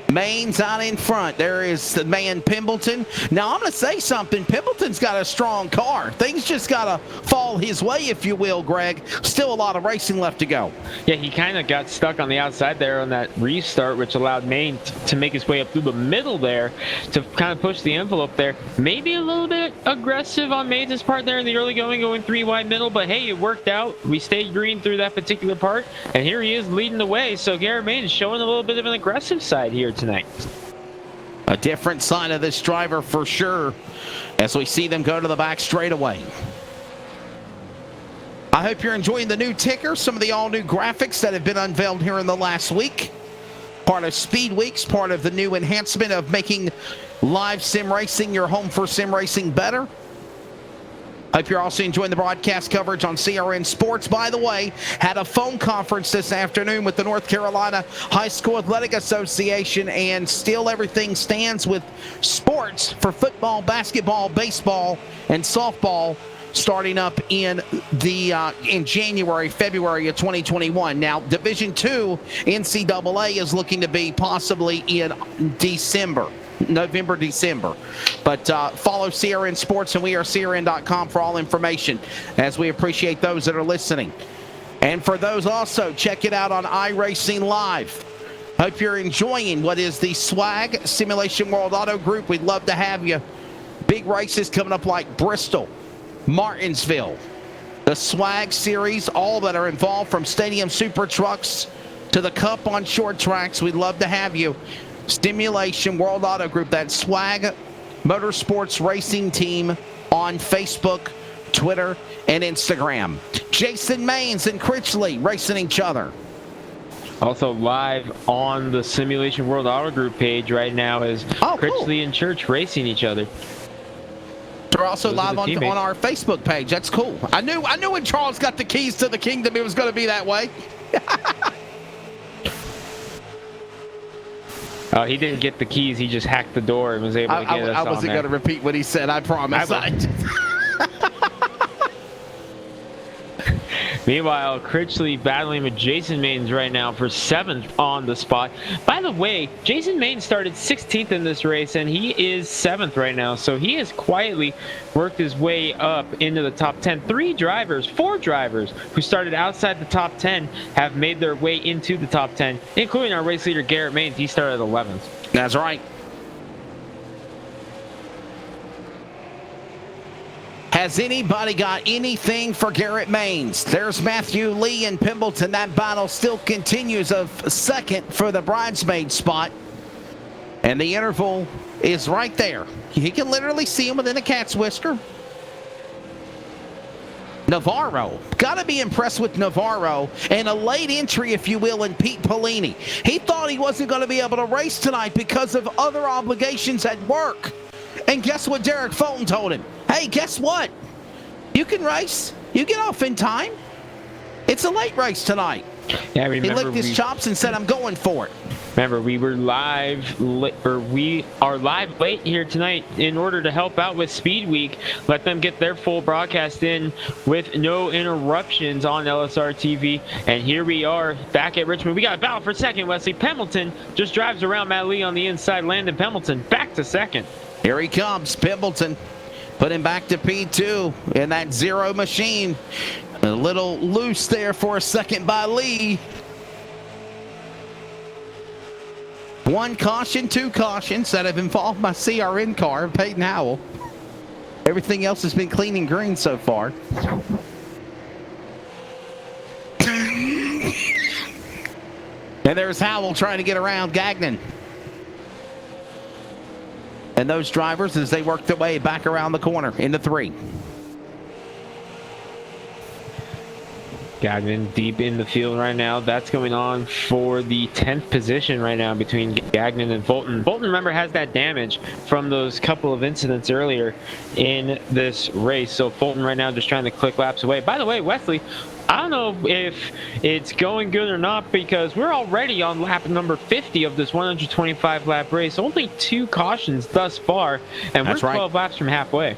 Maine's out in front. There is the man Pimbleton. Now, I'm going to say something. Pimbleton's got a strong car. Things just got to fall his way, if you will, Greg. Still a lot of racing left to go. Yeah, he kind of got stuck on the outside there on that restart, which allowed Maine to make his way up through the middle there to kind of push the envelope there. Maybe a little bit aggressive on Maine's part there in the early going 3 wide middle, but hey, it worked out. We stayed green through that particular part, and here he is leading the way. So Garrett Maine is showing a little bit of an aggressive side here tonight. A different side of this driver for sure as we see them go to the back straightaway. I hope you're enjoying the new ticker, some of the all-new graphics that have been unveiled here in the last week. Part of Speed Weeks, part of the new enhancement of making live sim racing your home for sim racing better. Hope you're also enjoying the broadcast coverage on CRN Sports. By the way, had a phone conference this afternoon with the North Carolina High School Athletic Association, and still everything stands with sports for football, basketball, baseball, and softball starting up in January, February of 2021. Now, Division II NCAA is looking to be possibly in November, December. But follow CRN Sports, and we are CRN.com for all information, as we appreciate those that are listening. And for those also, check it out on iRacing Live. Hope you're enjoying what is the Swag Simulation World Auto Group. We'd love to have you. Big races coming up like Bristol, Martinsville, the Swag Series, all that are involved, from Stadium Super Trucks to the Cup on short tracks. We'd love to have you. Stimulation World Auto Group, that Swag Motorsports Racing Team on Facebook, Twitter, and Instagram. Jason Maines and Critchley racing each other. Also live on the Simulation World Auto Group page right now is Critchley and Church racing each other. They're also live on our Facebook page. That's cool. I knew when Charles got the keys to the kingdom, it was going to be that way. He didn't get the keys. He just hacked the door and was able to get us on there. I wasn't going to repeat what he said. I promise. Meanwhile, Critchley battling with Jason Maines right now for 7th on the spot. By the way, Jason Maines started 16th in this race, and he is 7th right now. So he has quietly worked his way up into the top 10. 4 drivers who started outside the top 10 have made their way into the top 10, including our race leader, Garrett Maines. He started 11th. That's right. Has anybody got anything for Garrett Maines? There's Matthew Lee and Pimbleton. That battle still continues of second for the bridesmaid spot. And the interval is right there. You can literally see him within a cat's whisker. Navarro. Got to be impressed with Navarro. And a late entry, if you will, in Pete Polini. He thought he wasn't going to be able to race tonight because of other obligations at work. And guess what Derek Fulton told him? Hey, guess what? You can race. You get off in time. It's a late race tonight. Yeah, he licked his chops and said, I'm going for it. Remember, we are live late here tonight in order to help out with Speed Week. Let them get their full broadcast in with no interruptions on LSR TV. And here we are back at Richmond. We got a battle for second. Wesley Pembleton just drives around Matt Lee on the inside. Landon Pembleton back to second. Here he comes, Pembleton. Put him back to P2 in that 0 machine. A little loose there for a second by Lee. 1 caution, 2 cautions that have involved my CRN car, Peyton Howell. Everything else has been clean and green so far. And there's Howell trying to get around Gagnon. And those drivers, as they work their way back around the corner into 3. Gagnon deep in the field right now. That's going on for the 10th position right now between Gagnon and Fulton. Fulton, remember, has that damage from those couple of incidents earlier in this race. So Fulton right now just trying to click laps away. By the way, Wesley, I don't know if it's going good or not because we're already on lap number 50 of this 125 lap race. Only 2 cautions thus far, and we're 12 laps from halfway.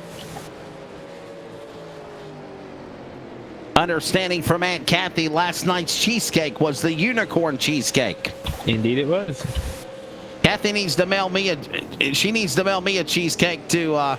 Understanding from Aunt Kathy, last night's cheesecake was the unicorn cheesecake. Indeed it was. Kathy needs to mail me a cheesecake to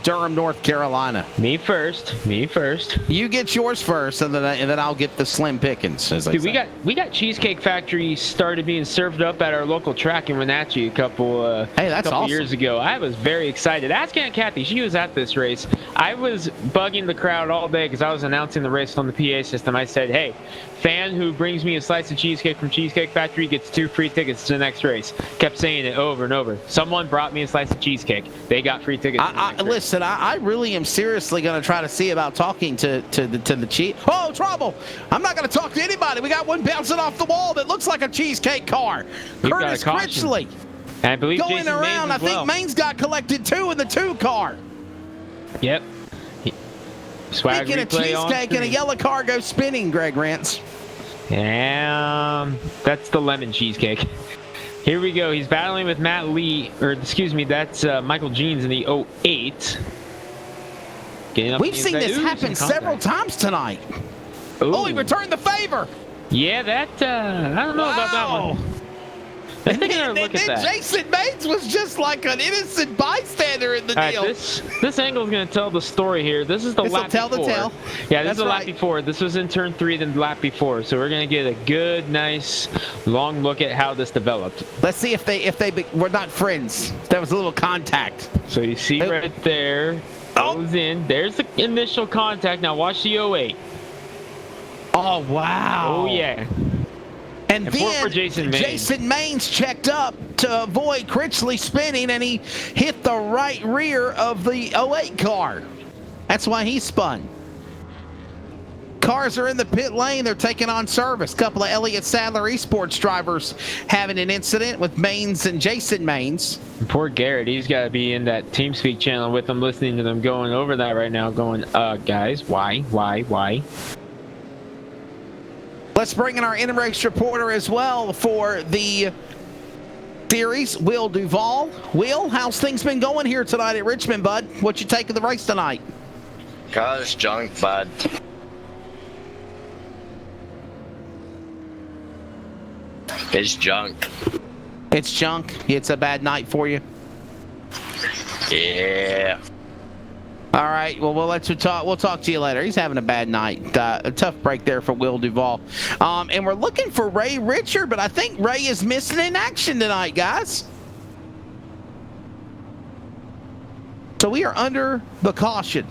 Durham, North Carolina. Me first. You get yours first, and then I'll get the slim pickings. As Dude, we got Cheesecake Factory started being served up at our local track in Wenatchee a couple awesome. years ago. I was very excited. Ask Aunt Kathy, she was at this race. I was bugging the crowd all day because I was announcing the race on the PA system. I said, hey, fan who brings me a slice of cheesecake from Cheesecake Factory gets 2 free tickets to the next race. Kept saying it over and over. Someone brought me a slice of cheesecake. They got free tickets. Listen, I really am seriously going to try to see about talking to the chief. Oh, trouble! I'm not going to talk to anybody. We got one bouncing off the wall that looks like a cheesecake car. Curtis Critchley. And I believe going Jason around. Maines as well. I think Maines got collected too in the 2 car. Yep. Swag Speaking of cheesecake and a yellow car goes spinning, Greg Rance. That's the lemon cheesecake. Here we go. He's battling with Matt Lee, or excuse me, that's Michael Jeans in the 08. We've seen this happen several times tonight. Ooh. Oh, he returned the favor. Yeah, that, I don't know about that one. Let's take another look at that. Jason Maines was just like an innocent bystander in the deal. This angle is going to tell the story here. This is the lap before. The tale. Yeah, this is the lap before. This was in turn 3, then the lap before. So we're going to get a good, nice, long look at how this developed. Let's see if they were not friends. There was a little contact. So you see right there, goes in. There's the initial contact. Now watch the 08. Oh, wow. Oh, yeah. And then Jason Maines checked up to avoid Critchley spinning, and he hit the right rear of the 08 car. That's why he spun. Cars are in the pit lane. They're taking on service. A couple of Elliott Sadler Esports drivers having an incident with Maines and Jason Maines. Poor Garrett. He's got to be in that TeamSpeak channel with them, listening to them going over that right now, going, guys, why? Let's bring in our in-race reporter as well for the series, Will Duvall. Will, how's things been going here tonight at Richmond, bud? What you take of the race tonight? Car's junk, bud. It's junk. It's junk. It's a bad night for you. Yeah. All right. Well, we'll let you talk. We'll talk to you later. He's having a bad night. A tough break there for Will Duvall. And we're looking for Ray Richard, but I think Ray is missing in action tonight, guys. So we are under the caution.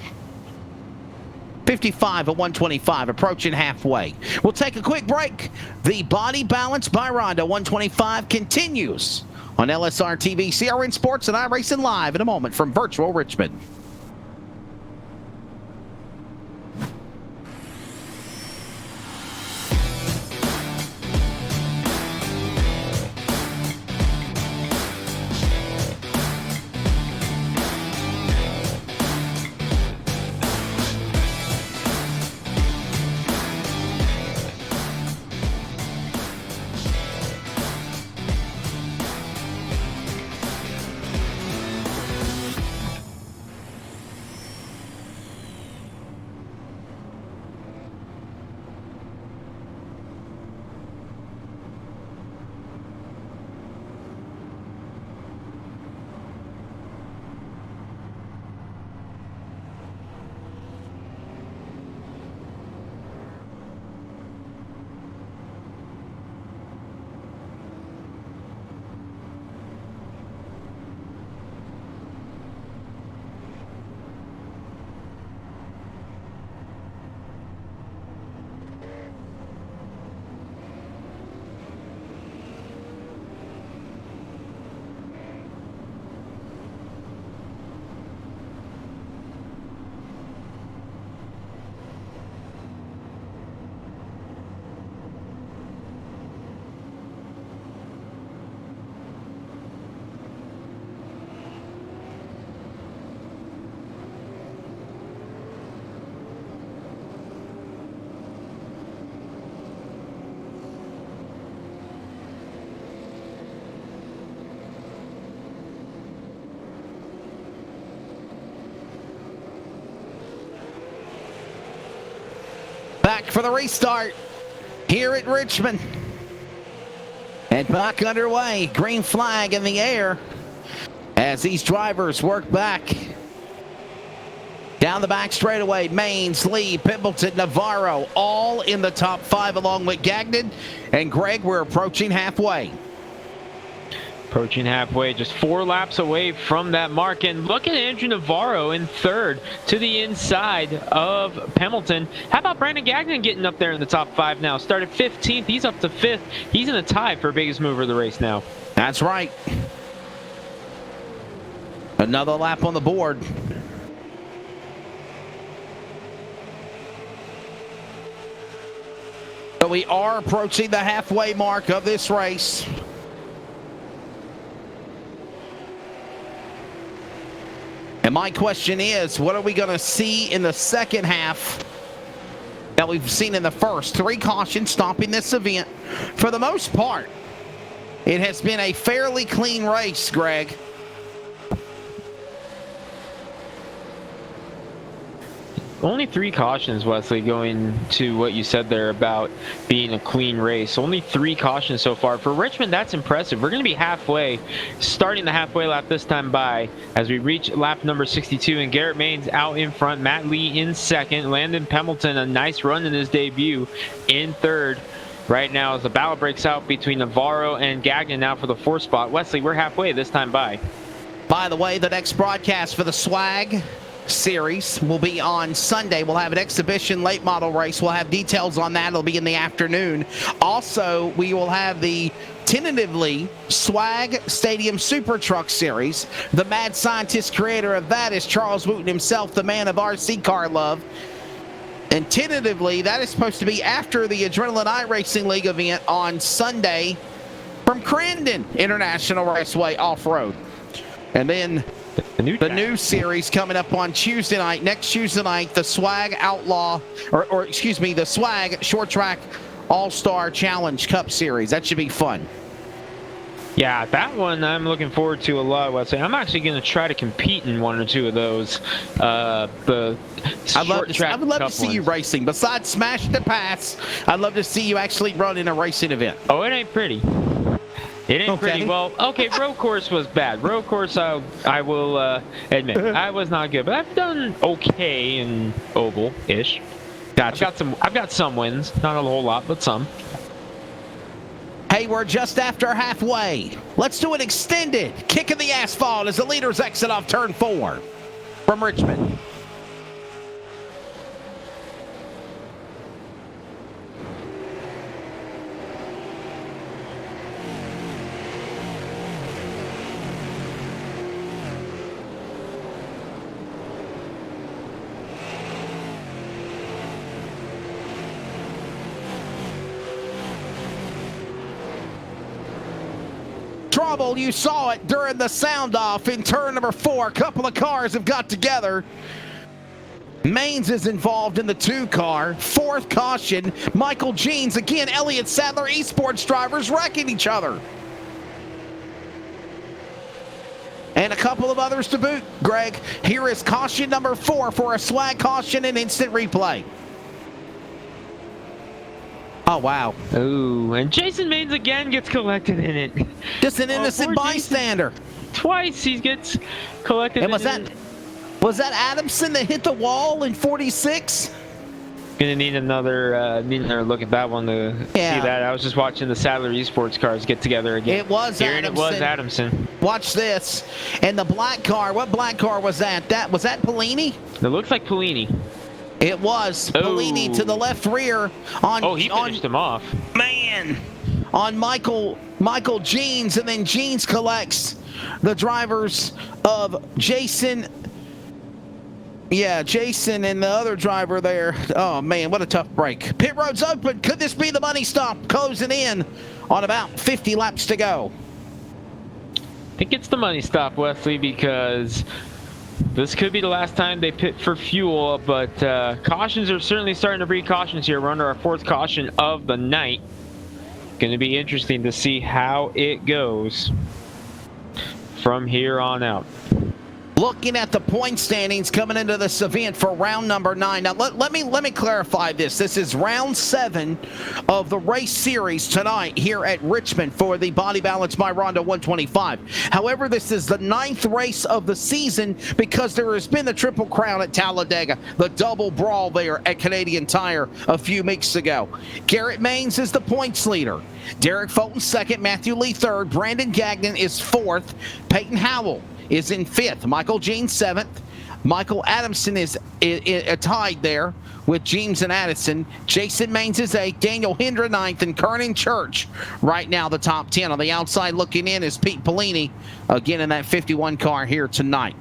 55 at 125, approaching halfway. We'll take a quick break. The Body Balance by Ronda 125 continues on LSR TV, CRN Sports, and iRacing Live in a moment from virtual Richmond. Back for the restart here at Richmond. And back underway. Green flag in the air as these drivers work back. Down the back straightaway, Maines, Lee, Pimpleton, Navarro, all in the top 5 along with Gagnon. And Greg, we're approaching halfway. Approaching halfway, just 4 laps away from that mark. And look at Andrew Navarro in 3rd to the inside of Pimpleton. How about Brandon Gagnon getting up there in the top 5 now? Started 15th, he's up to 5th. He's in a tie for biggest mover of the race now. That's right. Another lap on the board. So we are approaching the halfway mark of this race. And my question is, what are we going to see in the second half that we've seen in the first? 3 cautions stopping this event. For the most part, it has been a fairly clean race, Greg. Only 3 cautions, Wesley, going to what you said there about being a clean race. Only 3 cautions so far. For Richmond, that's impressive. We're going to be halfway, starting the halfway lap this time by as we reach lap number 62. And Garrett Maines out in front, Matt Lee in 2nd, Landon Pimpleton, a nice run in his debut, in 3rd. Right now as the battle breaks out between Navarro and Gagnon now for the 4th spot. Wesley, we're halfway this time by. By the way, the next broadcast for the Swag Series will be on Sunday. We'll have an exhibition late model race. We'll have details on that. It'll be in the afternoon. Also, we will have the tentatively Swag Stadium Super Truck Series. The mad scientist creator of that is Charles Wooten himself, the man of RC car love. And tentatively, that is supposed to be after the Adrenaline iRacing League event on Sunday from Crandon International Raceway Off-Road. And then the new series coming up on Tuesday night. Next Tuesday night, the Swag Outlaw, or excuse me, the Swag Short Track All-Star Challenge Cup Series. That should be fun. Yeah, that one I'm looking forward to a lot, Wesley. I'm actually going to try to compete in one or two of those. The short track I would love to cup see you ones. racing. Besides smash the pass, I'd love to see you actually run in a racing event. Oh, it ain't pretty. It ain't Okay. pretty. Well, okay, road course was bad. Road course, I will admit, I was not good. But I've done okay in oval-ish. Gotcha. I've got some wins. Not a whole lot, but some. Hey, we're just after halfway. Let's do an extended kick in the asphalt as the leaders exit off turn 4 from Richmond. Trouble, you saw it during the sound off in turn number 4. A couple of cars have got together. Maines is involved in the 2 car. 4th caution. Michael Jeans, again, Elliott Sadler Esports drivers wrecking each other. And a couple of others to boot, Greg. Here is caution number 4 for a swag caution and instant replay. Oh, wow. Ooh, and Jason Maines again gets collected in it. Just an innocent poor bystander. Twice he gets collected And in it. was that Adamson that hit the wall in 46? Gonna need another look at that one to see that. I was just watching the Sadler Esports cars get together again. It was Here, and Adamson. it was Adamson. Watch this. And the black car, what black car was that? Was that Pellini? It looks like Pellini. It was Pellini to the left rear on. Oh, he finished him off. Man, on Michael Jeans, and then Jeans collects the drivers of Jason. Yeah, Jason and the other driver there. Oh man, what a tough break. Pit road's open. Could this be the money stop closing in on about 50 laps to go? I think it's the money stop, Wesley, because this could be the last time they pit for fuel, but cautions are certainly starting to breed cautions here. We're under our 4th caution of the night. Going to be interesting to see how it goes from here on out. Looking at the point standings coming into this event for round number 9. Now let me clarify this. This is round 7 of the race series tonight here at Richmond for the Body Balance by Ronda 125. However, this is the 9th race of the season because there has been the Triple Crown at Talladega, the double brawl there at Canadian Tire a few weeks ago. Garrett Maines is the points leader. Derek Fulton 2nd, Matthew Lee 3rd, Brandon Gagnon is 4th, Peyton Howell is in 5th. Michael Jeans 7th. Michael Adamson is tied there with Jeans and Addison. Jason Maines is 8th. Daniel Hendra 9th. And Kernan Church right now the top 10. On the outside looking in is Pete Pellini again in that 51 car here tonight.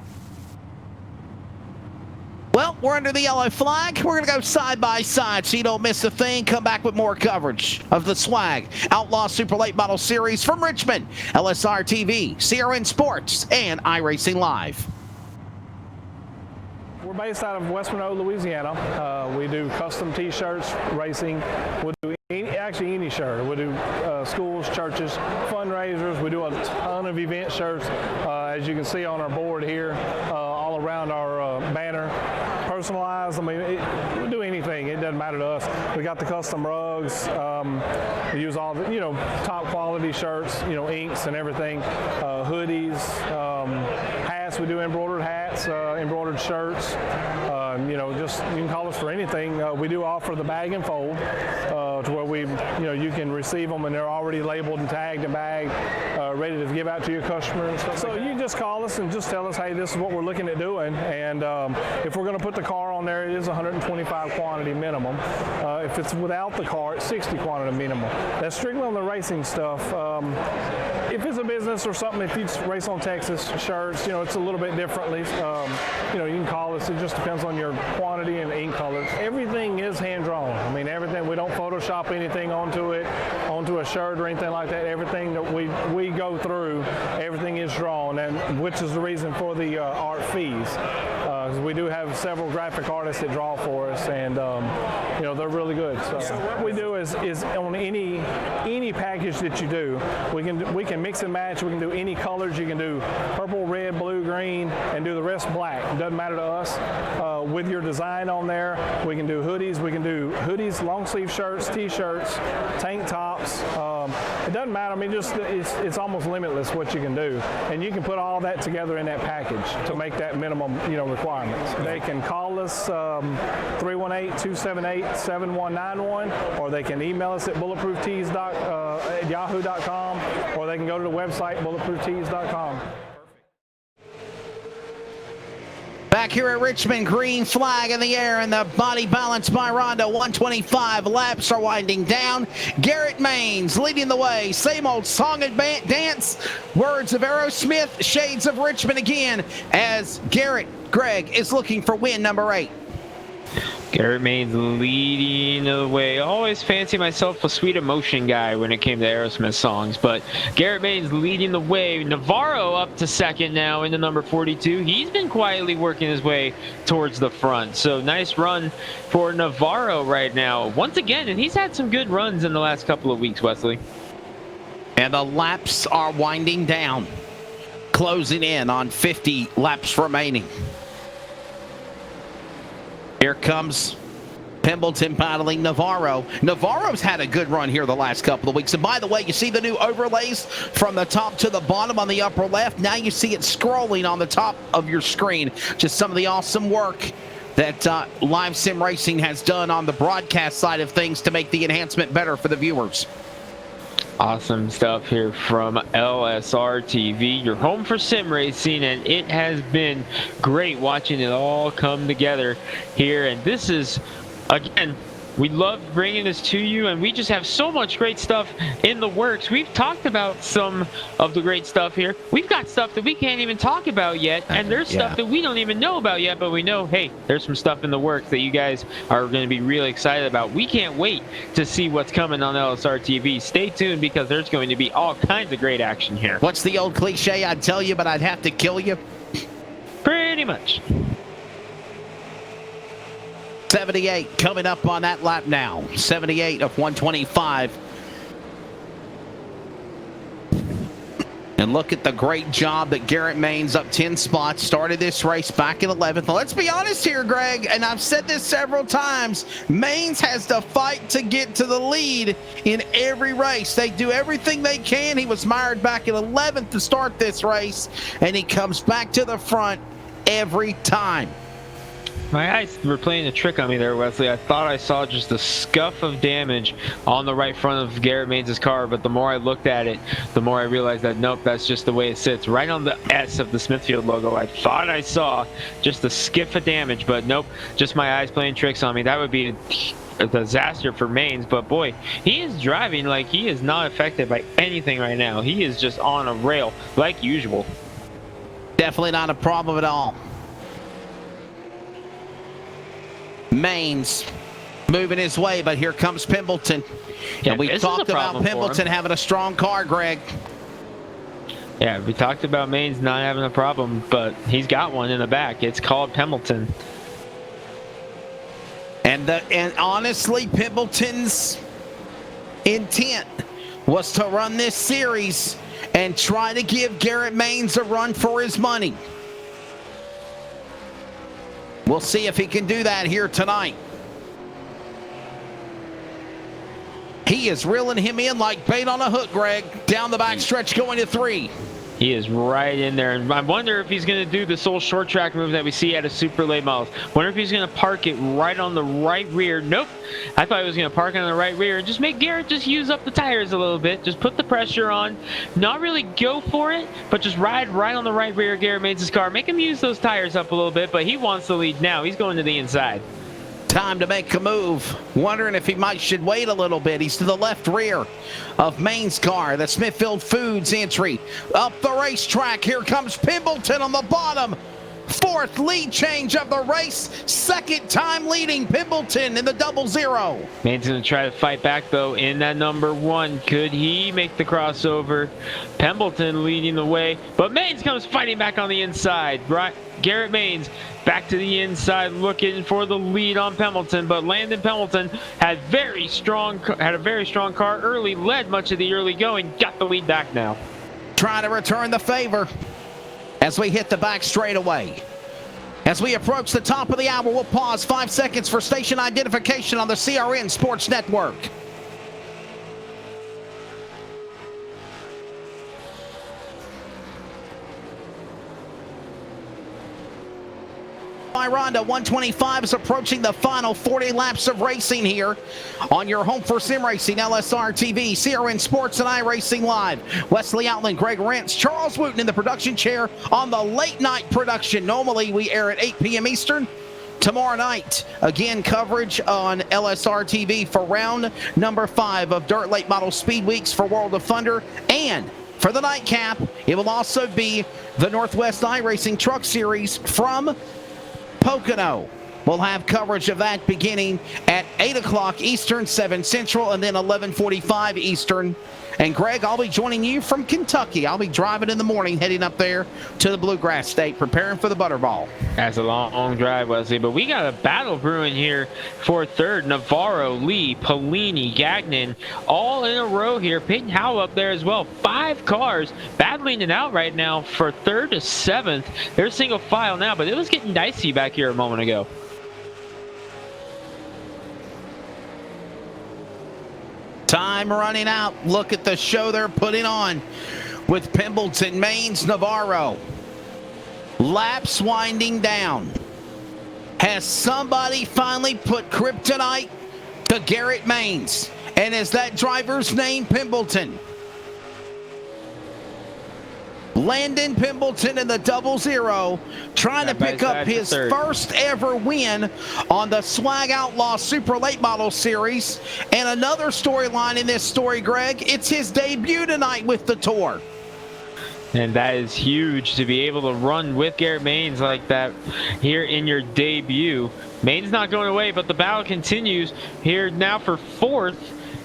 Well, we're under the yellow flag. We're going to go side by side so you don't miss a thing. Come back with more coverage of the Swag Outlaw Super Late Model Series from Richmond, LSR TV, CRN Sports, and iRacing Live. We're based out of West Monroe, Louisiana. We do custom T-shirts, racing. We'll do any shirt. We do schools, churches, fundraisers. We do a ton of event shirts, as you can see on our board here, all around our banner. Personalized. I mean, we do anything. It doesn't matter to us. We got the custom rugs. We use all the, top quality shirts, inks and everything. Hoodies, hats. We do embroidered hats, embroidered shirts. Just you can call us for anything. We do offer the bag and fold, to where we, you can receive them and they're already labeled and tagged and bagged, ready to give out to your customers and stuff. So you just call us and just tell us, hey, this is what we're looking at doing, and if we're going to put the car on there, it is 125 quantity minimum. If it's without the car, it's 60 quantity minimum. That's strictly on the racing stuff. If it's a business or something, if you race on Texas shirts, it's a little bit differently. You can call us. It just depends on your quantity and ink colors. Everything is hand drawn. I mean, everything. We don't Photoshop anything onto into a shirt or anything like that. Everything that we go through, everything is drawn, and which is the reason for the art fees. We do have several graphic artists that draw for us, and you know, they're really good. So what we do is on any package that you do, we can mix and match. We can do any colors. You can do purple, red, blue, green, and do the rest black. It doesn't matter to us. With your design on there, we can do hoodies. We can do hoodies, long sleeve shirts, t-shirts, tank tops. It doesn't matter. I mean, just it's almost limitless what you can do, and you can put all that together in that package to make that minimum, you know, requirements. They can call us 318-278-7191, or they can email us at bulletprooftees@yahoo.com, or they can go to the website bulletprooftees.com. Back here at Richmond, green flag in the air and the body balance by Rondo. 125 laps are winding down. Garrett Maines leading the way. Same old song and dance. Words of Aerosmith, shades of Richmond again as Garrett Greg is looking for win number 8. Garrett Maines leading the way. Always fancy myself a sweet emotion guy when it came to Aerosmith songs, but Garrett Maines leading the way. Navarro up to second now into number 42. He's been quietly working his way towards the front, so nice run for Navarro right now. Once again, and he's had some good runs in the last couple of weeks, Wesley. And the laps are winding down, closing in on 50 laps remaining. Here comes Pemberton battling Navarro. Navarro's had a good run here the last couple of weeks. And by the way, you see the new overlays from the top to the bottom on the upper left. Now you see it scrolling on the top of your screen. Just some of the awesome work that Live Sim Racing has done on the broadcast side of things to make the enhancement better for the viewers. Awesome stuff here from LSR TV, your home for sim racing, and it has been great watching it all come together here. And this is, again, we love bringing this to you, and we just have so much great stuff in the works. We've talked about some of the great stuff here. We've got stuff that we can't even talk about yet, and there's stuff that we don't even know about yet, but we know, hey, there's some stuff in the works that you guys are going to be really excited about. We can't wait to see what's coming on LSR TV. Stay tuned, because there's going to be all kinds of great action here. What's the old cliche? I'd tell you, but I'd have to kill you. Pretty much. 78 coming up on that lap now. 78 of 125. And look at the great job that Garrett Maines, up 10 spots, started this race back in 11th. Now, let's be honest here, Greg, and I've said this several times. Maines has to fight to get to the lead in every race. They do everything they can. He was mired back in 11th to start this race, and he comes back to the front every time. My eyes were playing a trick on me there, Wesley. I thought I saw just a scuff of damage on the right front of Garrett Maines' car, but the more I looked at it, the more I realized that, nope, that's just the way it sits. Right on the S of the Smithfield logo, I thought I saw just a skiff of damage, but nope, just my eyes playing tricks on me. That would be a disaster for Maines, but boy, he is driving like he is not affected by anything right now. He is just on a rail like usual. Definitely not a problem at all. Maines moving his way, but here comes Pemberton. Yeah, and we talked about Pemberton having a strong car, Greg. Yeah, we talked about Maines not having a problem, but he's got one in the back. It's called Pemberton. And honestly, Pemberton's intent was to run this series and try to give Garrett Maines a run for his money. We'll see if he can do that here tonight. He is reeling him in like bait on a hook, Greg. Down the back stretch going to 3. He is right in there, and I wonder if he's going to do this old short track move that we see at a super late models. Wonder if he's going to park it right on the right rear. Nope. I thought he was going to park it on the right rear and just make Garrett just use up the tires a little bit. Just put the pressure on. Not really go for it, but just ride right on the right rear of Garrett Maines' car. Make him use those tires up a little bit, but he wants the lead now. He's going to the inside. Time to make a move. Wondering if he should wait a little bit. He's to the left rear of Maines' car. The Smithfield Foods entry up the racetrack. Here comes Pemberton on the bottom. Fourth lead change of the race. Second time leading Pimbleton in the 0-0. Main's going to try to fight back, though, in that number 1. Could he make the crossover? Pembleton leading the way, but Maines comes fighting back on the inside. Right, Garrett Maines back to the inside, looking for the lead on Pembleton, but Landon Pembleton had a very strong car early, led much of the early going, got the lead back now. Trying to return the favor as we hit the back straightaway. As we approach the top of the hour, we'll pause 5 seconds for station identification on the CRN Sports Network. Ronda 125 is approaching the final 40 laps of racing here on your home for sim racing, LSR TV, CRN Sports and iRacing Live. Wesley Outland, Greg Rentz, Charles Wooten in the production chair on the late night production. Normally we air at 8 p.m. Eastern. Tomorrow night, again, coverage on LSR TV for round number 5 of Dirt Late Model Speed Weeks for World of Thunder. And for the nightcap, it will also be the Northwest iRacing Truck Series from Pocono. We'll have coverage of that beginning at 8 o'clock Eastern, 7 Central, and then 11:45 Eastern. And Greg, I'll be joining you from Kentucky. I'll be driving in the morning, heading up there to the Bluegrass State, preparing for the Butterball. That's a long drive, Wesley, but we got a battle brewing here for third. Navarro, Lee, Polini, Gagnon, all in a row here. Peyton Howell up there as well. 5 cars battling it out right now for third to 7th. They're single file now, but it was getting dicey back here a moment ago. Time running out. Look at the show they're putting on with Pimbleton, Maines, Navarro. Laps winding down. Has somebody finally put kryptonite to Garrett Maines? And is that driver's name Pimbleton? Landon Pimbleton in the 0-0, trying to pick up his first ever win on the Swag Outlaw Super Late Model Series. And another storyline in this story, Greg, it's his debut tonight with the Tour. And that is huge to be able to run with Garrett Maines like that here in your debut. Maines not going away, but the battle continues here now for 4th.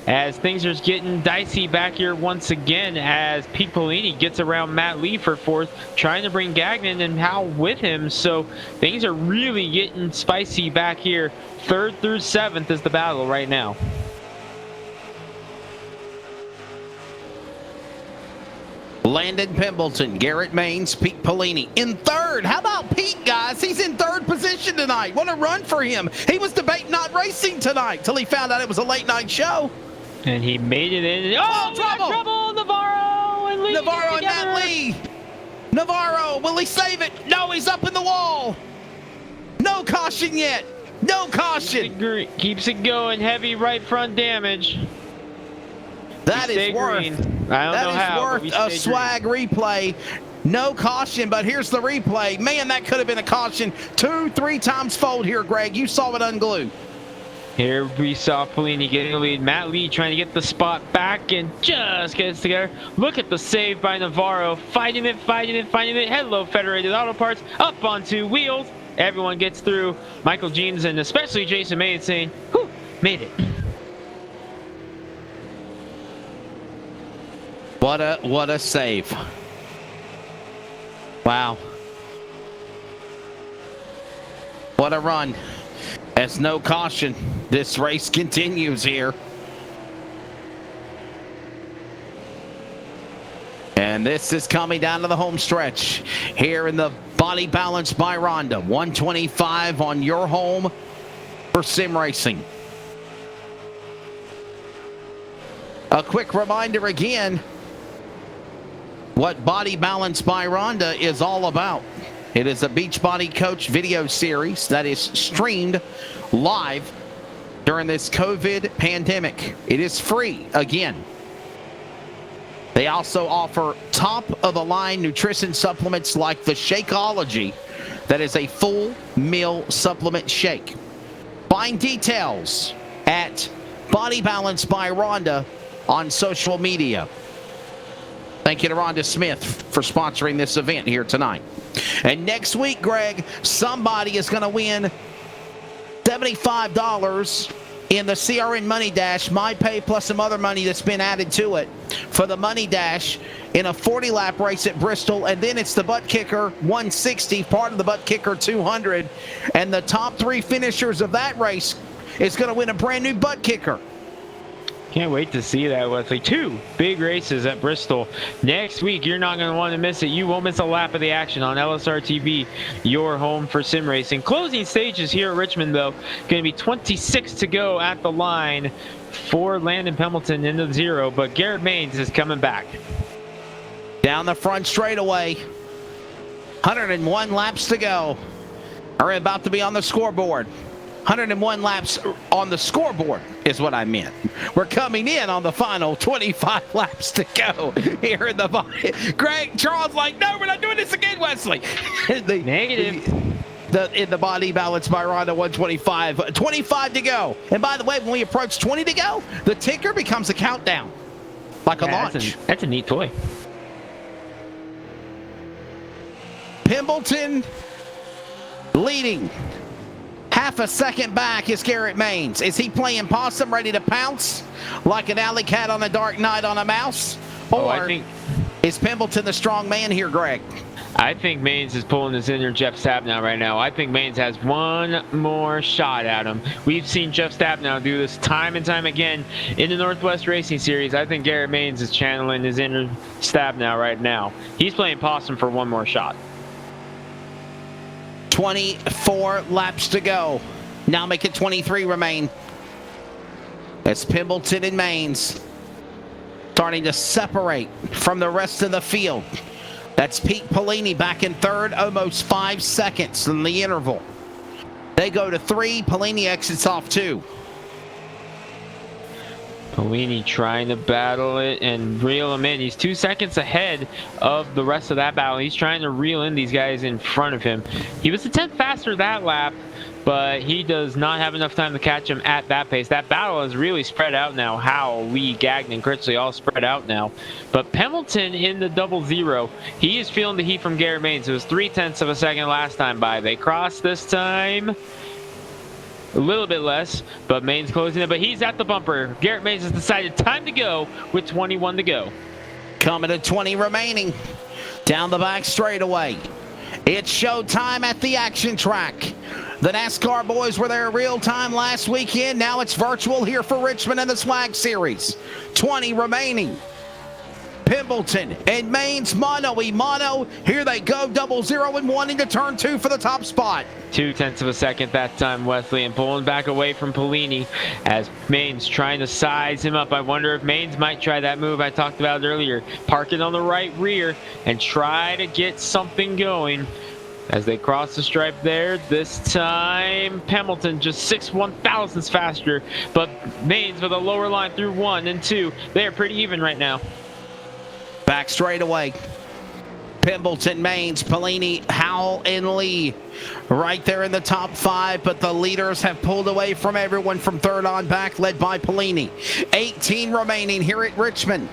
As things are getting dicey back here once again, as Pete Polini gets around Matt Lee for 4th, trying to bring Gagnon and Howell with him. So things are really getting spicy back here. 3rd through 7th is the battle right now. Landon Pimbleton, Garrett Maines, Pete Polini in 3rd. How about Pete, guys? He's in 3rd position tonight. What a run for him. He was debating not racing tonight till he found out it was a late night show. And he made it in. Oh, trouble! Navarro and Lee. Navarro and Matt Lee. Navarro, will he save it? No, he's up in the wall. No caution yet. No caution. Keeps it going. Heavy right front damage. That is worth a swag replay. No caution, but here's the replay. Man, that could have been a caution 2-3 times fold here, Greg. You saw it unglued. Here we saw Polini getting the lead. Matt Lee trying to get the spot back and just gets together. Look at the save by Navarro. Fighting it. Hello, Federated Auto Parts. Up on 2 wheels. Everyone gets through. Michael Jeans and especially Jason Maines saying, whew, made it. What a save. Wow. What a run. As no caution, this race continues here. And this is coming down to the home stretch here in the Body Balance by Ronda. 125 on your home for sim racing. A quick reminder again what Body Balance by Ronda is all about. It is a Beachbody Coach video series that is streamed live during this COVID pandemic. It is free again. They also offer top-of-the-line nutrition supplements like the Shakeology, that is a full meal supplement shake. Find details at Body Balance by Ronda on social media. Thank you to Rhonda Smith for sponsoring this event here tonight. And next week, Greg, somebody is going to win $75 in the CRN Money Dash, my pay plus some other money that's been added to it for the Money Dash in a 40-lap race at Bristol. And then it's the Butt Kicker 160, part of the Butt Kicker 200. And the top 3 finishers of that race is going to win a brand new Butt Kicker. Can't wait to see that, Wesley. 2 big races at Bristol next week. You're not going to want to miss it. You won't miss a lap of the action on LSR TV, your home for sim racing. Closing stages here at Richmond, though. Going to be 26 to go at the line for Landon Pendleton into the 0, but Garrett Maines is coming back. Down the front straightaway. 101 laps to go. Are about to be on the scoreboard. 101 laps on the scoreboard is what I meant. We're coming in on the final 25 laps to go here in the body. Greg, Charles, like, no, we're not doing this again, Wesley. Negative. In the body balance by Rhonda, 125. 25 to go. And by the way, when we approach 20 to go, the ticker becomes a countdown, like a launch. That's a neat toy. Pendleton leading. Half a second back is Garrett Maines. Is he playing possum, ready to pounce like an alley cat on a dark night on a mouse? Or is Pendleton the strong man here, Greg? I think Maines is pulling his inner Jeff Stabnow right now. I think Maines has one more shot at him. We've seen Jeff Stabnow do this time and time again in the Northwest Racing Series. I think Garrett Maines is channeling his inner Stabnow right now. He's playing possum for one more shot. 24 laps to go. Now make it 23 remain. As Pendleton and Maines starting to separate from the rest of the field. That's Pete Pellini back in third, almost 5 seconds in the interval. They go to 3. Pellini exits off 2. Pellini trying to battle it and reel him in. He's 2 seconds ahead of the rest of that battle. He's trying to reel in these guys in front of him. He was a tenth faster that lap, but he does not have enough time to catch him at that pace. That battle is really spread out now. Howell, Lee, Gagnon, Critchley all spread out now. But Pendleton in the 00, he is feeling the heat from Garrett Maines. It was 0.3 of a second last time by. They crossed this time. A little bit less, but Maines closing it, but he's at the bumper. Garrett Maines has decided time to go with 21 to go. Coming to 20 remaining. Down the back straightaway. It's showtime at the action track. The NASCAR boys were there real time last weekend. Now it's virtual here for Richmond in the Swag Series. 20 remaining. Pendleton and Maines mono. Here they go, 00 and wanting to turn 2 for the top spot. 0.2 of a second that time, Wesley, and pulling back away from Pellini as Maines trying to size him up. I wonder if Maines might try that move I talked about earlier. Park it on the right rear and try to get something going. As they cross the stripe there, this time Pendleton just 6/1000ths faster, but Maines with a lower line through 1 and 2. They are pretty even right now. Back straightaway. Pendleton, Maines, Pellini, Howell, and Lee right there in the top 5, but the leaders have pulled away from everyone from third on back, led by Pellini. 18 remaining here at Richmond.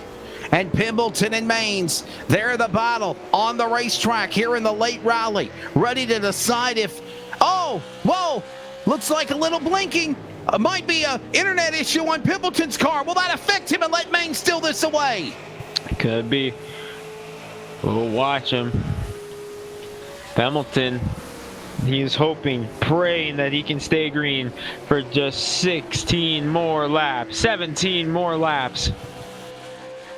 And Pendleton and Maines, they're the battle on the racetrack here in the late rally, ready to decide if, oh, whoa, looks like a little blinking. Might be an internet issue on Pendleton's car. Will that affect him and let Maines steal this away? Could be. We'll watch him. Pendleton, he's hoping, praying that he can stay green for just 16 more laps, 17 more laps.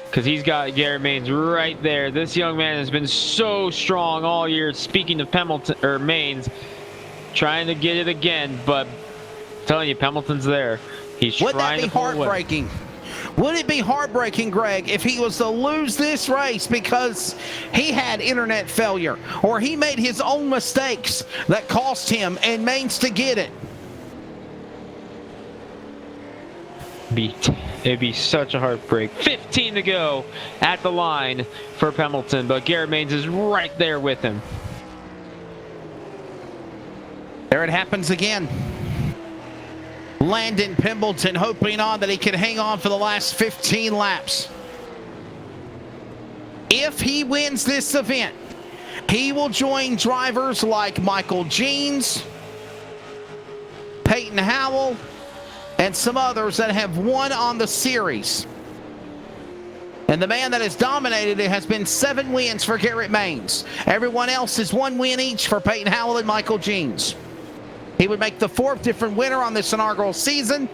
Because he's got Garrett Maines right there. This young man has been so strong all year. Speaking of Pendleton or Maines, trying to get it again, but I'm telling you, Pendleton's there. He's Would trying that be to pull away. heartbreaking? Would it be heartbreaking, Greg, if he was to lose this race because he had internet failure or he made his own mistakes that cost him and Maines to get it? It'd be such a heartbreak. 15 to go at the line for Pendleton, but Garrett Maines is right there with him. There it happens again. Landon Pendleton hoping on that he can hang on for the last 15 laps. if he wins this event, he will join drivers like Michael Jeans, Peyton Howell, and some others that have won on the series. And the man that has dominated it has been 7 wins for Garrett Maines. Everyone else is 1 win each for Peyton Howell and Michael Jeans. He would make the 4th different winner on this inaugural season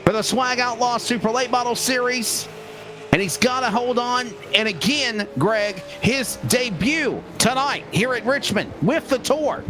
for the Swag Outlaw Super Late Model Series. And he's got to hold on. And again, Greg, his debut tonight here at Richmond with the Tour.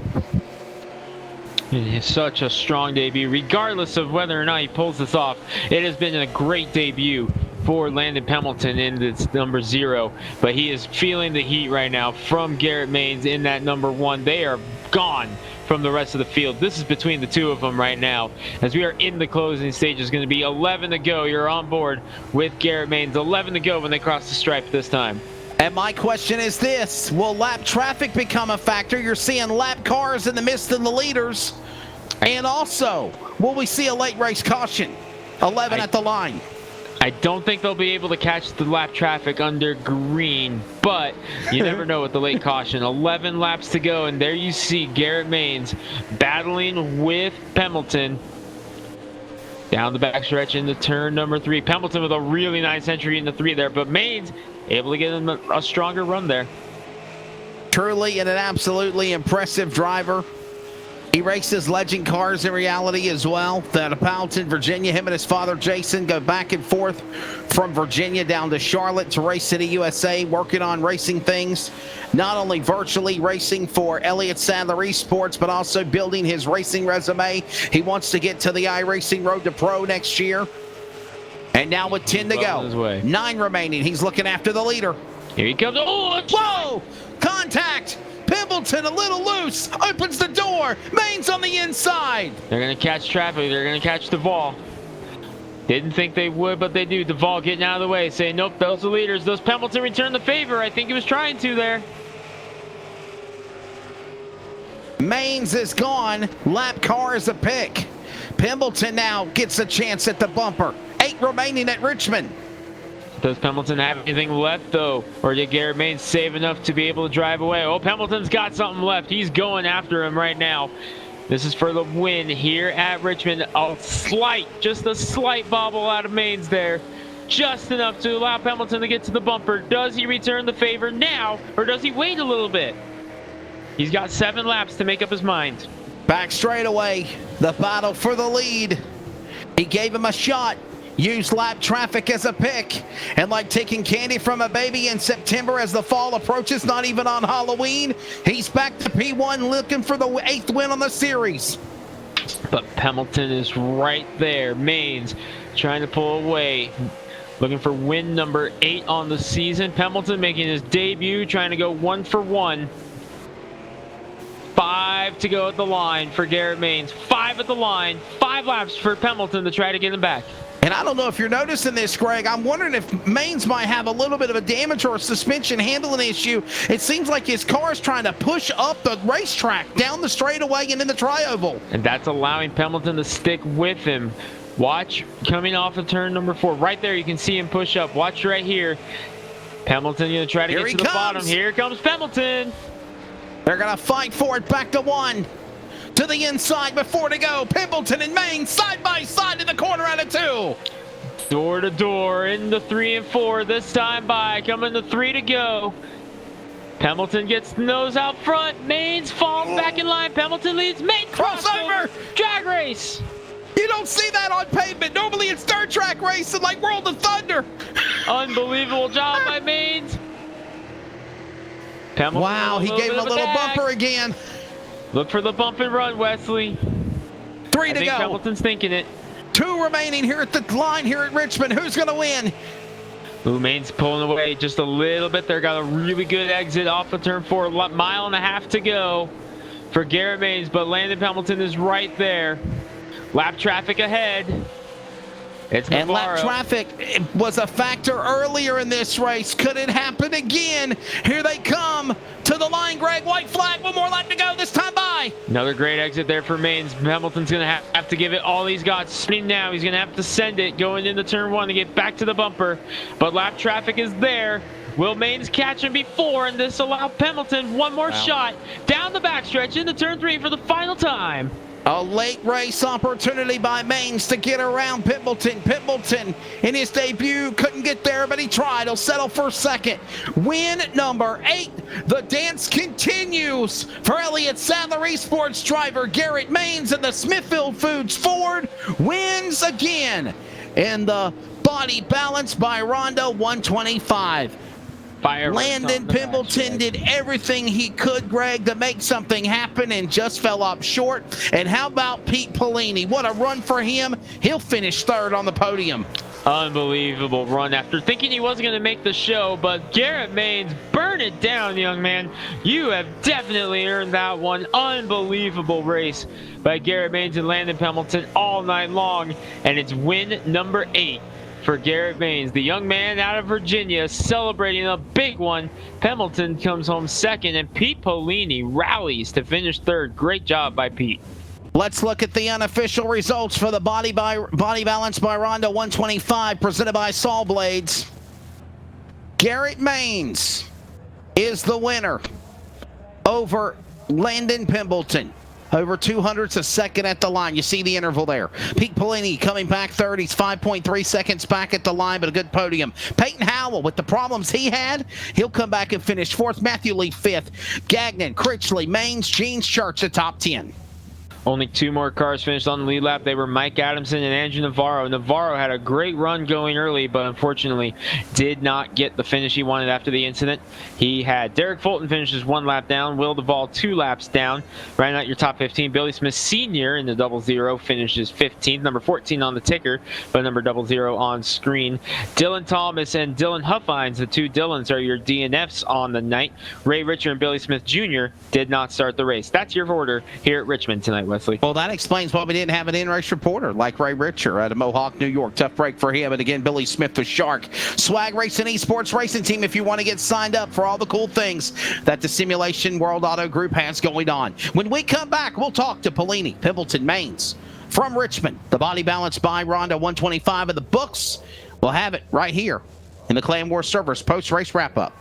It's such a strong debut, regardless of whether or not he pulls this off. It has been a great debut for Landon Pemberton in this number 0, but he is feeling the heat right now from Garrett Maines in that number 1. They are gone from the rest of the field. This is between the 2 of them right now. As we are in the closing stage, it's going to be 11 to go. You're on board with Garrett Maines. 11 to go when they cross the stripe this time. And my question is this: will lap traffic become a factor? You're seeing lap cars in the midst of the leaders. And also, will we see a late race caution? 11 at the line. I don't think they'll be able to catch the lap traffic under green, but you never know with the late caution. 11 laps to go, and there you see Garrett Maines battling with Pemberton down the backstretch into turn number 3. Pemberton with a really nice entry into 3 there, but Maines able to get him a stronger run there. Truly an absolutely impressive driver. He races legend cars in reality as well. Out of Powelton, Virginia. Him and his father, Jason, go back and forth from Virginia down to Charlotte to Race City, USA, working on racing things. Not only virtually racing for Elliott Sadler Esports, but also building his racing resume. He wants to get to the iRacing Road to Pro next year. And now with 10 to go. 9 remaining. He's looking after the leader. Here he comes. Oh, whoa! Contact! Pemberton a little loose, opens the door. Maines on the inside. They're going to catch traffic. They're going to catch Duvall. Didn't think they would, but they do. Duvall getting out of the way, saying, nope, those are leaders. Those Pemberton return the favor. I think he was trying to there. Maines is gone. Lap car is a pick. Pemberton now gets a chance at the bumper. 8 remaining at Richmond. Does Pemberton have anything left, though? Or did Garrett Maines save enough to be able to drive away? Oh, Pemberton's got something left. He's going after him right now. This is for the win here at Richmond. Just a slight bobble out of Maines there. Just enough to allow Pemberton to get to the bumper. Does he return the favor now, or does he wait a little bit? He's got 7 laps to make up his mind. Back straightaway, the battle for the lead. He gave him a shot. Used lap traffic as a pick, and like taking candy from a baby in September as the fall approaches, not even on Halloween, he's back to P1 looking for the 8th win on the series. But Pemberton is right there. Maines trying to pull away, looking for win number 8 on the season. Pemberton making his debut, trying to go 1 for 1. 5 to go at the line for Garrett Maines. 5 at the line. 5 laps for Pemberton to try to get him back. And I don't know if you're noticing this, Greg. I'm wondering if Maines might have a little bit of a damage or a suspension handling issue. It seems like his car is trying to push up the racetrack, down the straightaway and in the tri-oval. And that's allowing Pemberton to stick with him. Watch coming off of turn number 4. Right there, you can see him push up. Watch right here. Pemberton going to try to get to the bottom. Here comes Pemberton. They're going to fight for it. Back to 1. To the inside before to go. Pemberton and Maines side by side in the corner out of 2. Door to door in the 3 and 4 this time by. Coming to 3 to go. Pemberton gets the nose out front. Maines falls back in line. Pemberton leads. Maines crossover. Drag race. You don't see that on pavement. Normally it's dirt track racing like World of Thunder. Unbelievable job by Maines. Pemberton, wow, he gave him a little bumper again. Look for the bump and run, Wesley. 3 to go. Pemberton's thinking it. 2 remaining here at the line here at Richmond. Who's going to win? Maines pulling away just a little bit. They've got a really good exit off of turn 4. Mile and a half to go for Garrett Maines, but Landon Pemberton is right there. Lap traffic ahead. And lap traffic was a factor earlier in this race. Could it happen again? Here they come to the line, Greg. White flag. 1 more lap to go this time by. Another great exit there for Maines. Pemberton's going to have to give it all he's got. Spinning now. He's going to have to send it going into turn 1 to get back to the bumper. But lap traffic is there. Will Maines catch him before, and this allow Pendleton one more shot down the backstretch into turn 3 for the final time. A late race opportunity by Maines to get around Pendleton. Pendleton in his debut couldn't get there, but he tried. He'll settle for second. Win number 8. The dance continues for Elliott Sadler Esports driver Garrett Maines, and the Smithfield Foods Ford wins again in the body balance by Rondo 125. Landon Pendleton did everything he could, Greg, to make something happen and just fell up short. And how about Pete Polini? What a run for him. He'll finish third on the podium. Unbelievable run after thinking he wasn't going to make the show, but Garrett Maines, burn it down, young man. You have definitely earned that one. Unbelievable race by Garrett Maines and Landon Pendleton all night long, and it's win number 8 for Garrett Maines, the young man out of Virginia, celebrating a big one. Pendleton comes home second, and Pete Polini rallies to finish third. Great job by Pete. Let's look at the unofficial results for the body balance by Rondo 125, presented by Saw Blades. Garrett Maines is the winner over Landon Pendleton. Over 200s a second at the line. You see the interval there. Pete Polini coming back third. He's 5.3 seconds back at the line, but a good podium. Peyton Howell, with the problems he had, he'll come back and finish fourth. Matthew Lee fifth. Gagnon, Critchley, Maines, Jeans, Church, the top 10. Only 2 more cars finished on the lead lap. They were Mike Adamson and Andrew Navarro. Navarro had a great run going early, but unfortunately did not get the finish he wanted after the incident. He had Derek Fulton finishes 1 lap down, Will Duvall 2 laps down, rounding out your top 15. Billy Smith Sr. in the 00 finishes 15th, number 14 on the ticker, but number 00 on screen. Dylan Thomas and Dylan Huffines, the 2 Dylans, are your DNFs on the night. Ray Richer and Billy Smith Jr. did not start the race. That's your order here at Richmond tonight, Wesley. Well, that explains why we didn't have an in-race reporter like Ray Richer out of Mohawk, New York. Tough break for him. And again, Billy Smith the Shark. Swag Racing Esports Racing Team, if you want to get signed up for all the cool things that the Simulation World Auto Group has going on. When we come back, we'll talk to Polini, Pendleton, Maines from Richmond. The body balance by Rondo 125 of the books. We'll have it right here in the Clan War servers post-race wrap-up.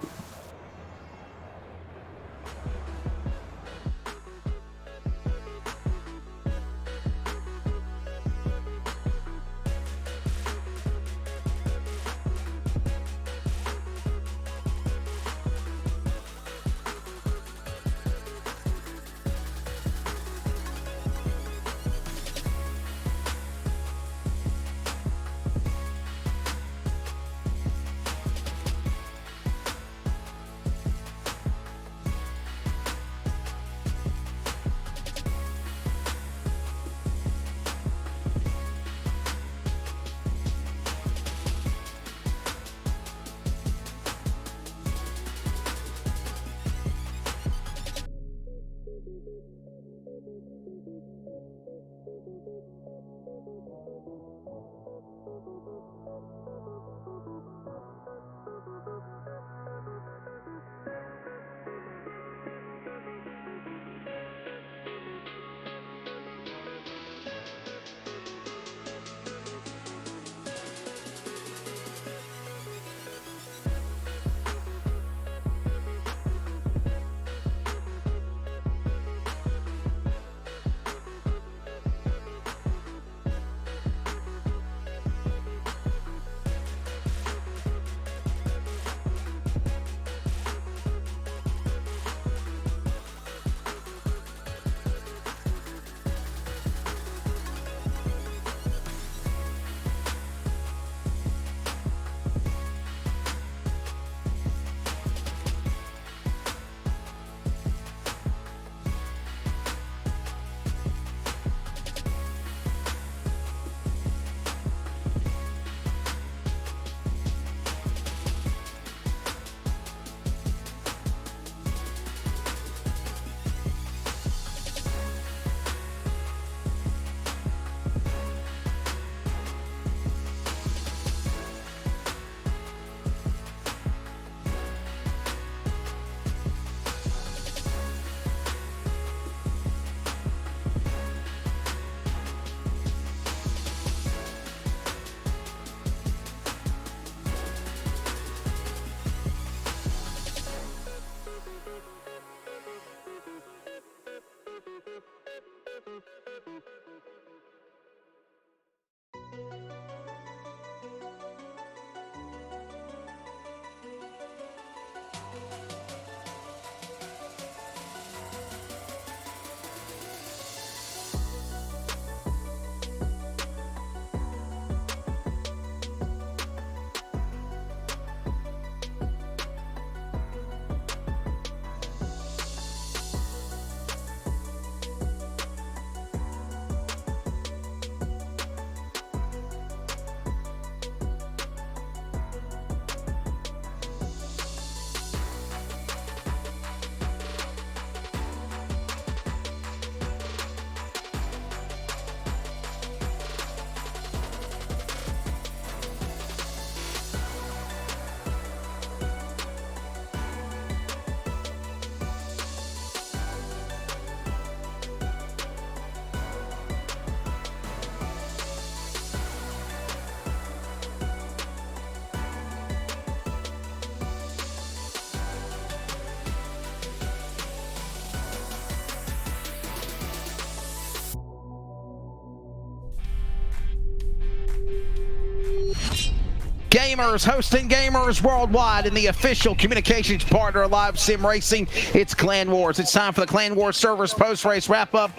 Gamers hosting gamers worldwide and the official communications partner of Live Sim Racing. It's Clan Wars. It's time for the Clan Wars servers post-race wrap-up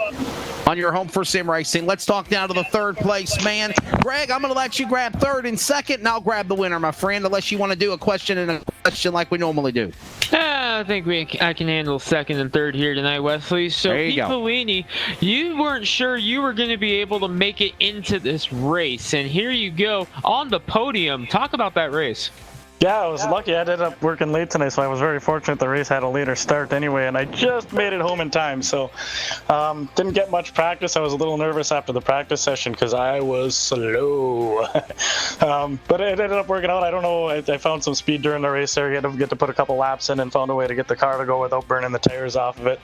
on your home for sim racing. Let's talk now to the third place man. Greg, I'm going to let you grab third and second, and I'll grab the winner, my friend, unless you want to do a question and a question like we normally do. I think I can handle second and third here tonight, Wesley. So, Pete Pelini, you weren't sure you were going to be able to make it into this race, and here you go on the podium. Talk about that race. Yeah, I was lucky. I ended up working late tonight, so I was very fortunate the race had a later start anyway, and I just made it home in time. So didn't get much practice. I was a little nervous after the practice session because I was slow. But it ended up working out. I don't know. I found some speed during the race there. You had to get to put a couple laps in and found a way to get the car to go without burning the tires off of it.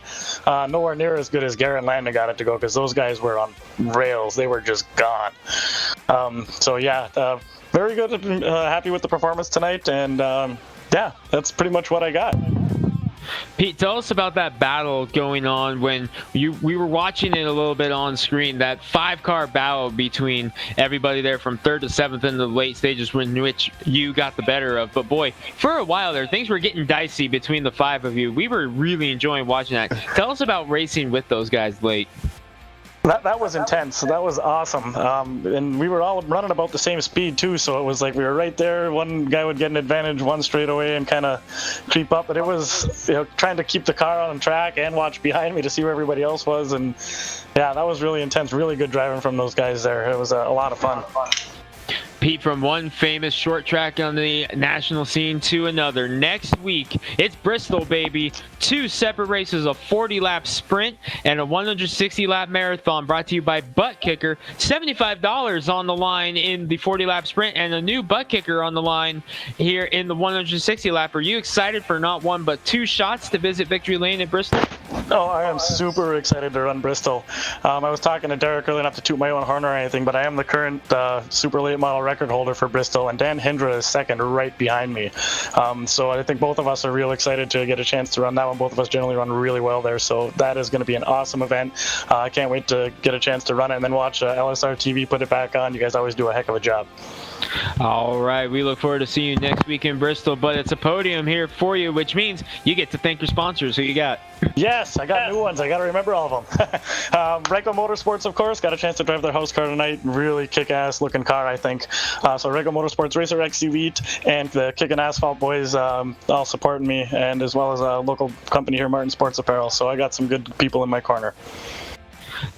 Nowhere near as good as Garrett and Landon got it to go because those guys were on rails. They were just gone. So yeah, very good. Happy with the performance tonight, and yeah, that's pretty much what I got. Pete, tell us about that battle going on when we were watching it a little bit on screen, that 5-car battle between everybody there from 3rd to 7th in the late stages, in which you got the better of. But boy, for a while there, things were getting dicey between the 5 of you. We were really enjoying watching that. Tell us about racing with those guys late. That was intense. That was awesome. And we were all running about the same speed too, so it was like we were right there. One guy would get an advantage one straight away and kind of creep up, but it was, you know, trying to keep the car on track and watch behind me to see where everybody else was. And yeah, that was really intense. Really good driving from those guys there. It was a lot of fun. Pete, from one famous short track on the national scene to another. Next week, it's Bristol, baby. 2 separate races, a 40-lap sprint and a 160-lap marathon, brought to you by Butt Kicker. $75 on the line in the 40-lap sprint and a new Butt Kicker on the line here in the 160-lap. Are you excited for not 1 but 2 shots to visit Victory Lane at Bristol? Oh, I am super excited to run Bristol. I was talking to Derek earlier, not to toot my own horn or anything, but I am the current super late model record holder for Bristol, and Dan Hindra is second right behind me. So I think both of us are real excited to get a chance to run that one. Both of us generally run really well there, so that is going to be an awesome event. I can't wait to get a chance to run it and then watch LSR TV put it back on. You guys always do a heck of a job. All right, we look forward to seeing you next week in Bristol, but it's a podium here for you, which means you get to thank your sponsors. Who you got? Yes, I got new ones. I got to remember all of them. Rego Motorsports, of course. Got a chance to drive their house car tonight. Really kick-ass looking car, I think. So Rego Motorsports, Racer X Elite, and the Kickin' Asphalt boys all supporting me, and as well as a local company here, Martin Sports Apparel. So I got some good people in my corner.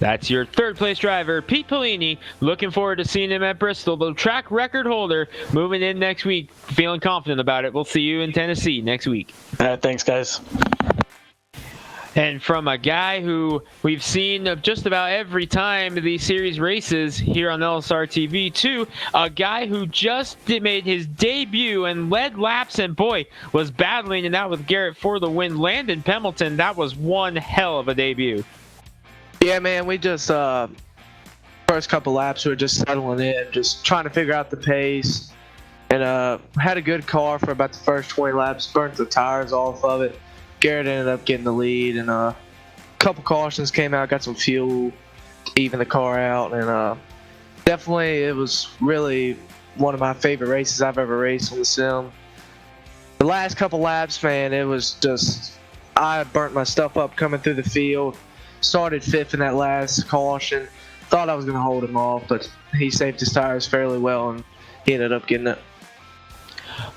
That's your third place driver, Pete Pelini. Looking forward to seeing him at Bristol. The track record holder moving in next week. Feeling confident about it. We'll see you in Tennessee next week. Thanks, guys. And from a guy who we've seen just about every time the series races here on LSR TV, to a guy who just made his debut and led laps and, boy, was battling it out with Garrett for the win. Landon Pemberton, that was one hell of a debut. Yeah, man, we just, first couple laps, we were just settling in, just trying to figure out the pace, and had a good car for about the first 20 laps, burnt the tires off of it. Garrett ended up getting the lead, and a couple cautions came out, got some fuel, even the car out, and definitely it was really one of my favorite races I've ever raced on the sim. The last couple laps, man, it was just, I burnt my stuff up coming through the field. Started 5th in that last caution. Thought I was going to hold him off, but he saved his tires fairly well, and he ended up getting it.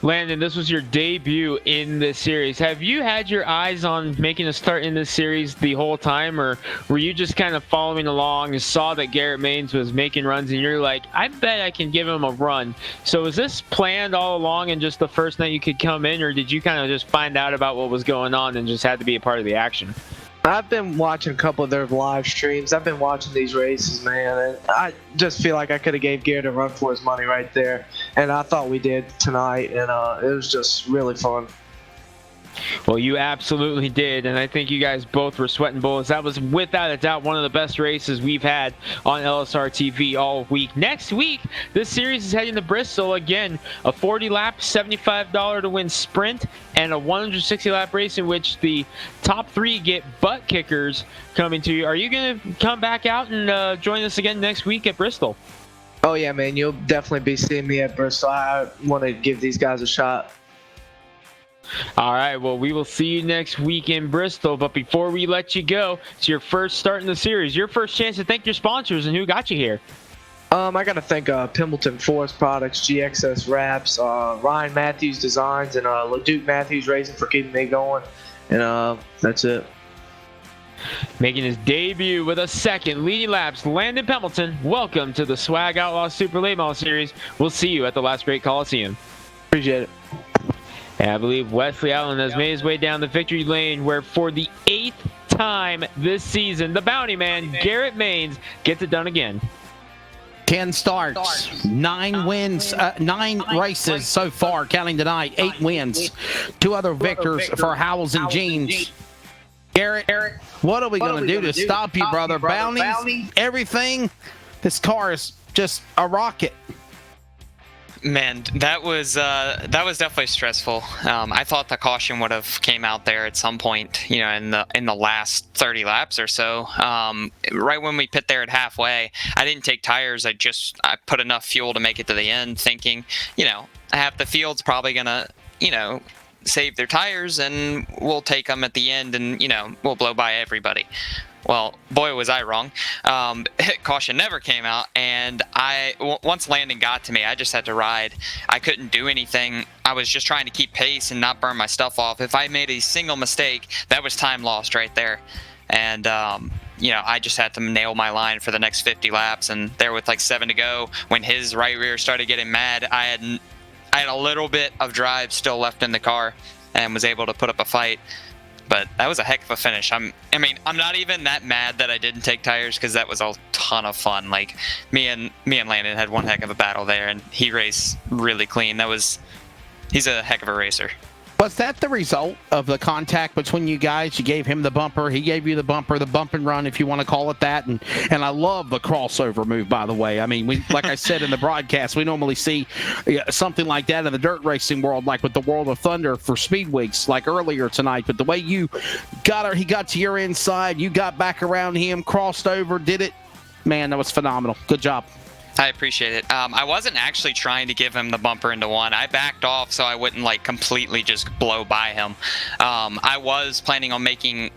Landon, this was your debut in this series. Have you had your eyes on making a start in this series the whole time, or were you just kind of following along and saw that Garrett Maines was making runs and you're like, I bet I can give him a run? So was this planned all along and just the first night you could come in, or did you kind of just find out about what was going on and just had to be a part of the action? I've been watching a couple of their live streams. I've been watching these races, man, and I just feel like I could have gave Garrett a run for his money right there, and I thought we did tonight, and it was just really fun. Well, you absolutely did, and I think you guys both were sweating bullets. That was without a doubt one of the best races we've had on LSR TV all week. Next week, this series is heading to Bristol again. A 40-lap, $75 to win sprint, and a 160-lap race in which the top 3 get butt kickers coming to you. Are you going to come back out and join us again next week at Bristol? Oh yeah, man, you'll definitely be seeing me at Bristol. I want to give these guys a shot. All right, well, we will see you next week in Bristol. But before we let you go, it's your first start in the series. Your first chance to thank your sponsors and who got you here. I got to thank Pimbleton Forest Products, GXS Wraps, Ryan Matthews Designs, and LeDuc Matthews Racing for keeping me going. And that's it. Making his debut with a second, leading laps, Landon Pembleton. Welcome to the Swag Outlaw Super Late Model Series. We'll see you at the Last Great Coliseum. Appreciate it. And I believe Wesley Allen has made his way down the victory lane, where for the 8th time this season, the bounty man, Garrett Maines, gets it done again. 10 starts, 9 wins, 9 races so far, counting tonight, 8 wins. 2 other victors for Howells and Jeans. Garrett, what are we going to do to stop you, brother? Bounties, everything. This car is just a rocket. Man, that was definitely stressful. I thought the caution would have came out there at some point, in the last 30 laps or so. Right when we pit there at halfway, I didn't take tires. I put enough fuel to make it to the end, thinking, half the field's probably gonna, save their tires and we'll take them at the end and, we'll blow by everybody. Well, boy, was I wrong. Caution never came out, and once Landon got to me, I just had to ride. I couldn't do anything. I was just trying to keep pace and not burn my stuff off. If I made a single mistake, that was time lost right there. And, I just had to nail my line for the next 50 laps, and there with like 7 to go, when his right rear started getting mad, I had a little bit of drive still left in the car and was able to put up a fight. But that was a heck of a finish. I'm not even that mad that I didn't take tires, because that was a ton of fun. Like me and Landon had one heck of a battle there, and he raced really clean. He's a heck of a racer. Was that the result of the contact between you guys? You gave him the bumper, he gave you the bump and run, if you want to call it that. And I love the crossover move, by the way. I mean, like I said in the broadcast, we normally see something like that in the dirt racing world, like with the World of Thunder for Speed Weeks, like earlier tonight. But the way you he got to your inside, you got back around him, crossed over, did it. Man, that was phenomenal. Good job. I appreciate it. I wasn't actually trying to give him the bumper into one. I backed off so I wouldn't completely just blow by him. I was planning on making,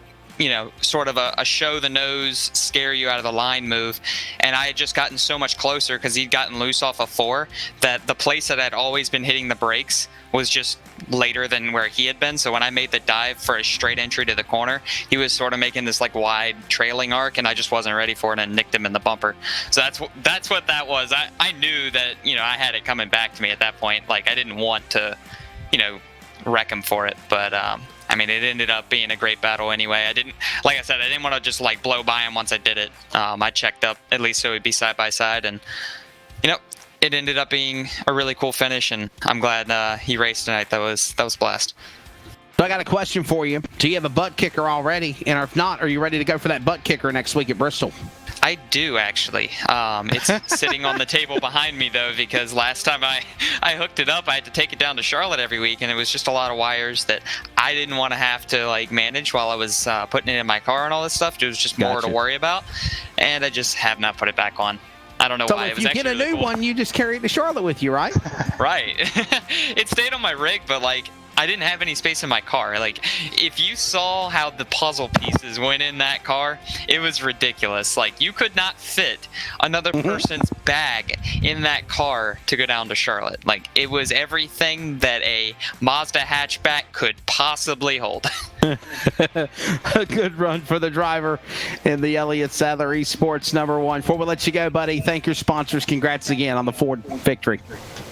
sort of a show the nose, scare you out of the line move. And I had just gotten so much closer because he'd gotten loose off of 4 that the place that I'd always been hitting the brakes was just later than where he had been. So when I made the dive for a straight entry to the corner, he was sort of making this wide trailing arc, and I just wasn't ready for it and nicked him in the bumper. So that's what that was. I knew that, I had it coming back to me at that point. I didn't want to, wreck him for it. But, it ended up being a great battle anyway. I didn't want to just blow by him once I did it. I checked up at least so we'd be side by side, and, it ended up being a really cool finish, and I'm glad he raced tonight. That was a blast. So I got a question for you. Do you have a butt kicker already? And if not, are you ready to go for that butt kicker next week at Bristol? I do, actually. It's sitting on the table behind me, though, because last time I hooked it up, I had to take it down to Charlotte every week, and it was just a lot of wires that I didn't want to have to manage while I was putting it in my car and all this stuff. It was just more to worry about, and I just have not put it back on. I don't know why. So if you get a new one, you just carry it to Charlotte with you, right? Right. It stayed on my rig, but I didn't have any space in my car. If you saw how the puzzle pieces went in that car, it was ridiculous. You could not fit another person's bag in that car to go down to Charlotte. It was everything that a Mazda hatchback could possibly hold. A good run for the driver in the Elliott Sadler Esports #1. Before we let you go, buddy, thank your sponsors. Congrats again on the Ford victory.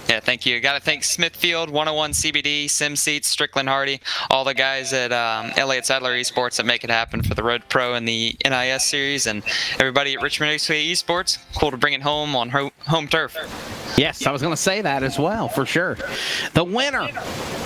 Yeah, thank you. Got to thank Smithfield, 101 CBD, Sim Seats, Strickland Hardy, all the guys at Elliott Sadler Esports that make it happen for the Road Pro and the NIS Series, and everybody at Richmond Esports. Cool to bring it home on home turf. Yes, I was going to say that as well, for sure. The winner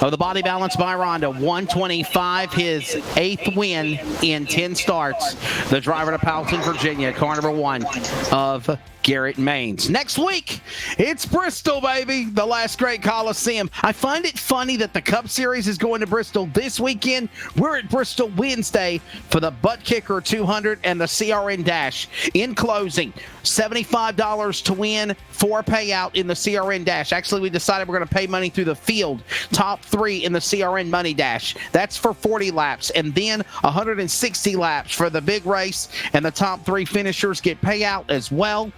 of the Body Balance by Ronda, 125, his 8th win in 10 starts. The driver to Powelton, Virginia, car #1 of Garrett Maines. Next week, it's Bristol, baby, the last great Coliseum. I find it funny that the Cup Series is going to Bristol this weekend. We're at Bristol Wednesday for the Butt Kicker 200 and the CRN Dash. In closing, $75 to win, 4 payout in the CRN Dash. Actually, we decided we're going to pay money through the field. Top 3 in the CRN Money Dash. That's for 40 laps. And then 160 laps for the big race. And the top 3 finishers get payout as well.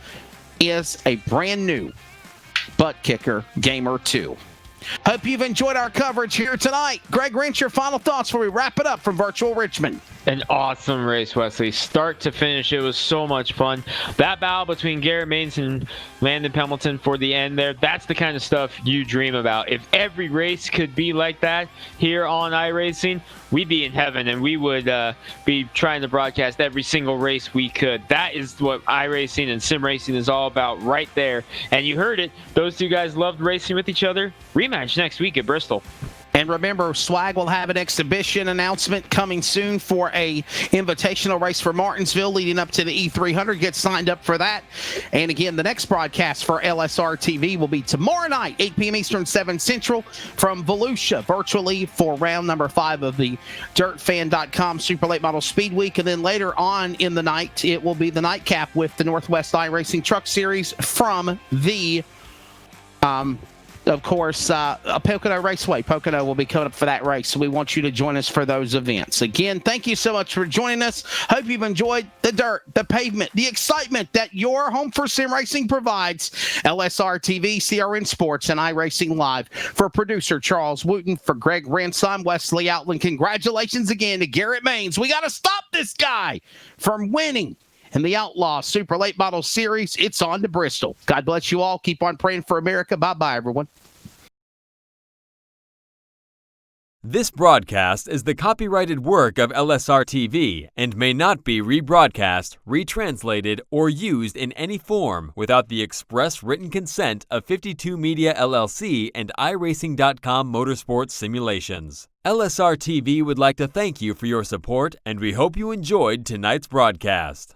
Is a brand new Butt Kicker Gamer 2. Hope you've enjoyed our coverage here tonight. Greg Wrench, your final thoughts before we wrap it up from virtual Richmond. An awesome race, Wesley. Start to finish, it was so much fun. That battle between Garrett Maines and Landon Pendleton for the end there, that's the kind of stuff you dream about. If every race could be like that here on iRacing, we'd be in heaven, and we would be trying to broadcast every single race we could. That is what iRacing and sim racing is all about right there. And you heard it. Those two guys loved racing with each other. Rematch next week at Bristol. And remember, Swag will have an exhibition announcement coming soon for a invitational race for Martinsville leading up to the E300. Get signed up for that. And again, the next broadcast for LSR TV will be tomorrow night, 8 p.m. Eastern, 7 Central, from Volusia, virtually for round number 5 of the DirtFan.com Super Late Model Speed Week. And then later on in the night, it will be the nightcap with the Northwest iRacing Truck Series from the of course, Pocono Raceway. Pocono will be coming up for that race, so we want you to join us for those events. Again, thank you so much for joining us. Hope you've enjoyed the dirt, the pavement, the excitement that your home for sim racing provides. LSR TV, CRN Sports, and iRacing Live. For producer Charles Wooten, for Greg Rentz, I'm Wesley Outland. Congratulations again to Garrett Maines. We got to stop this guy from winning in the Outlaw Super Late Model Series. It's on to Bristol. God bless you all. Keep on praying for America. Bye-bye, everyone. This broadcast is the copyrighted work of LSR TV and may not be rebroadcast, retranslated, or used in any form without the express written consent of 52 Media LLC and iRacing.com Motorsports Simulations. LSR TV would like to thank you for your support, and we hope you enjoyed tonight's broadcast.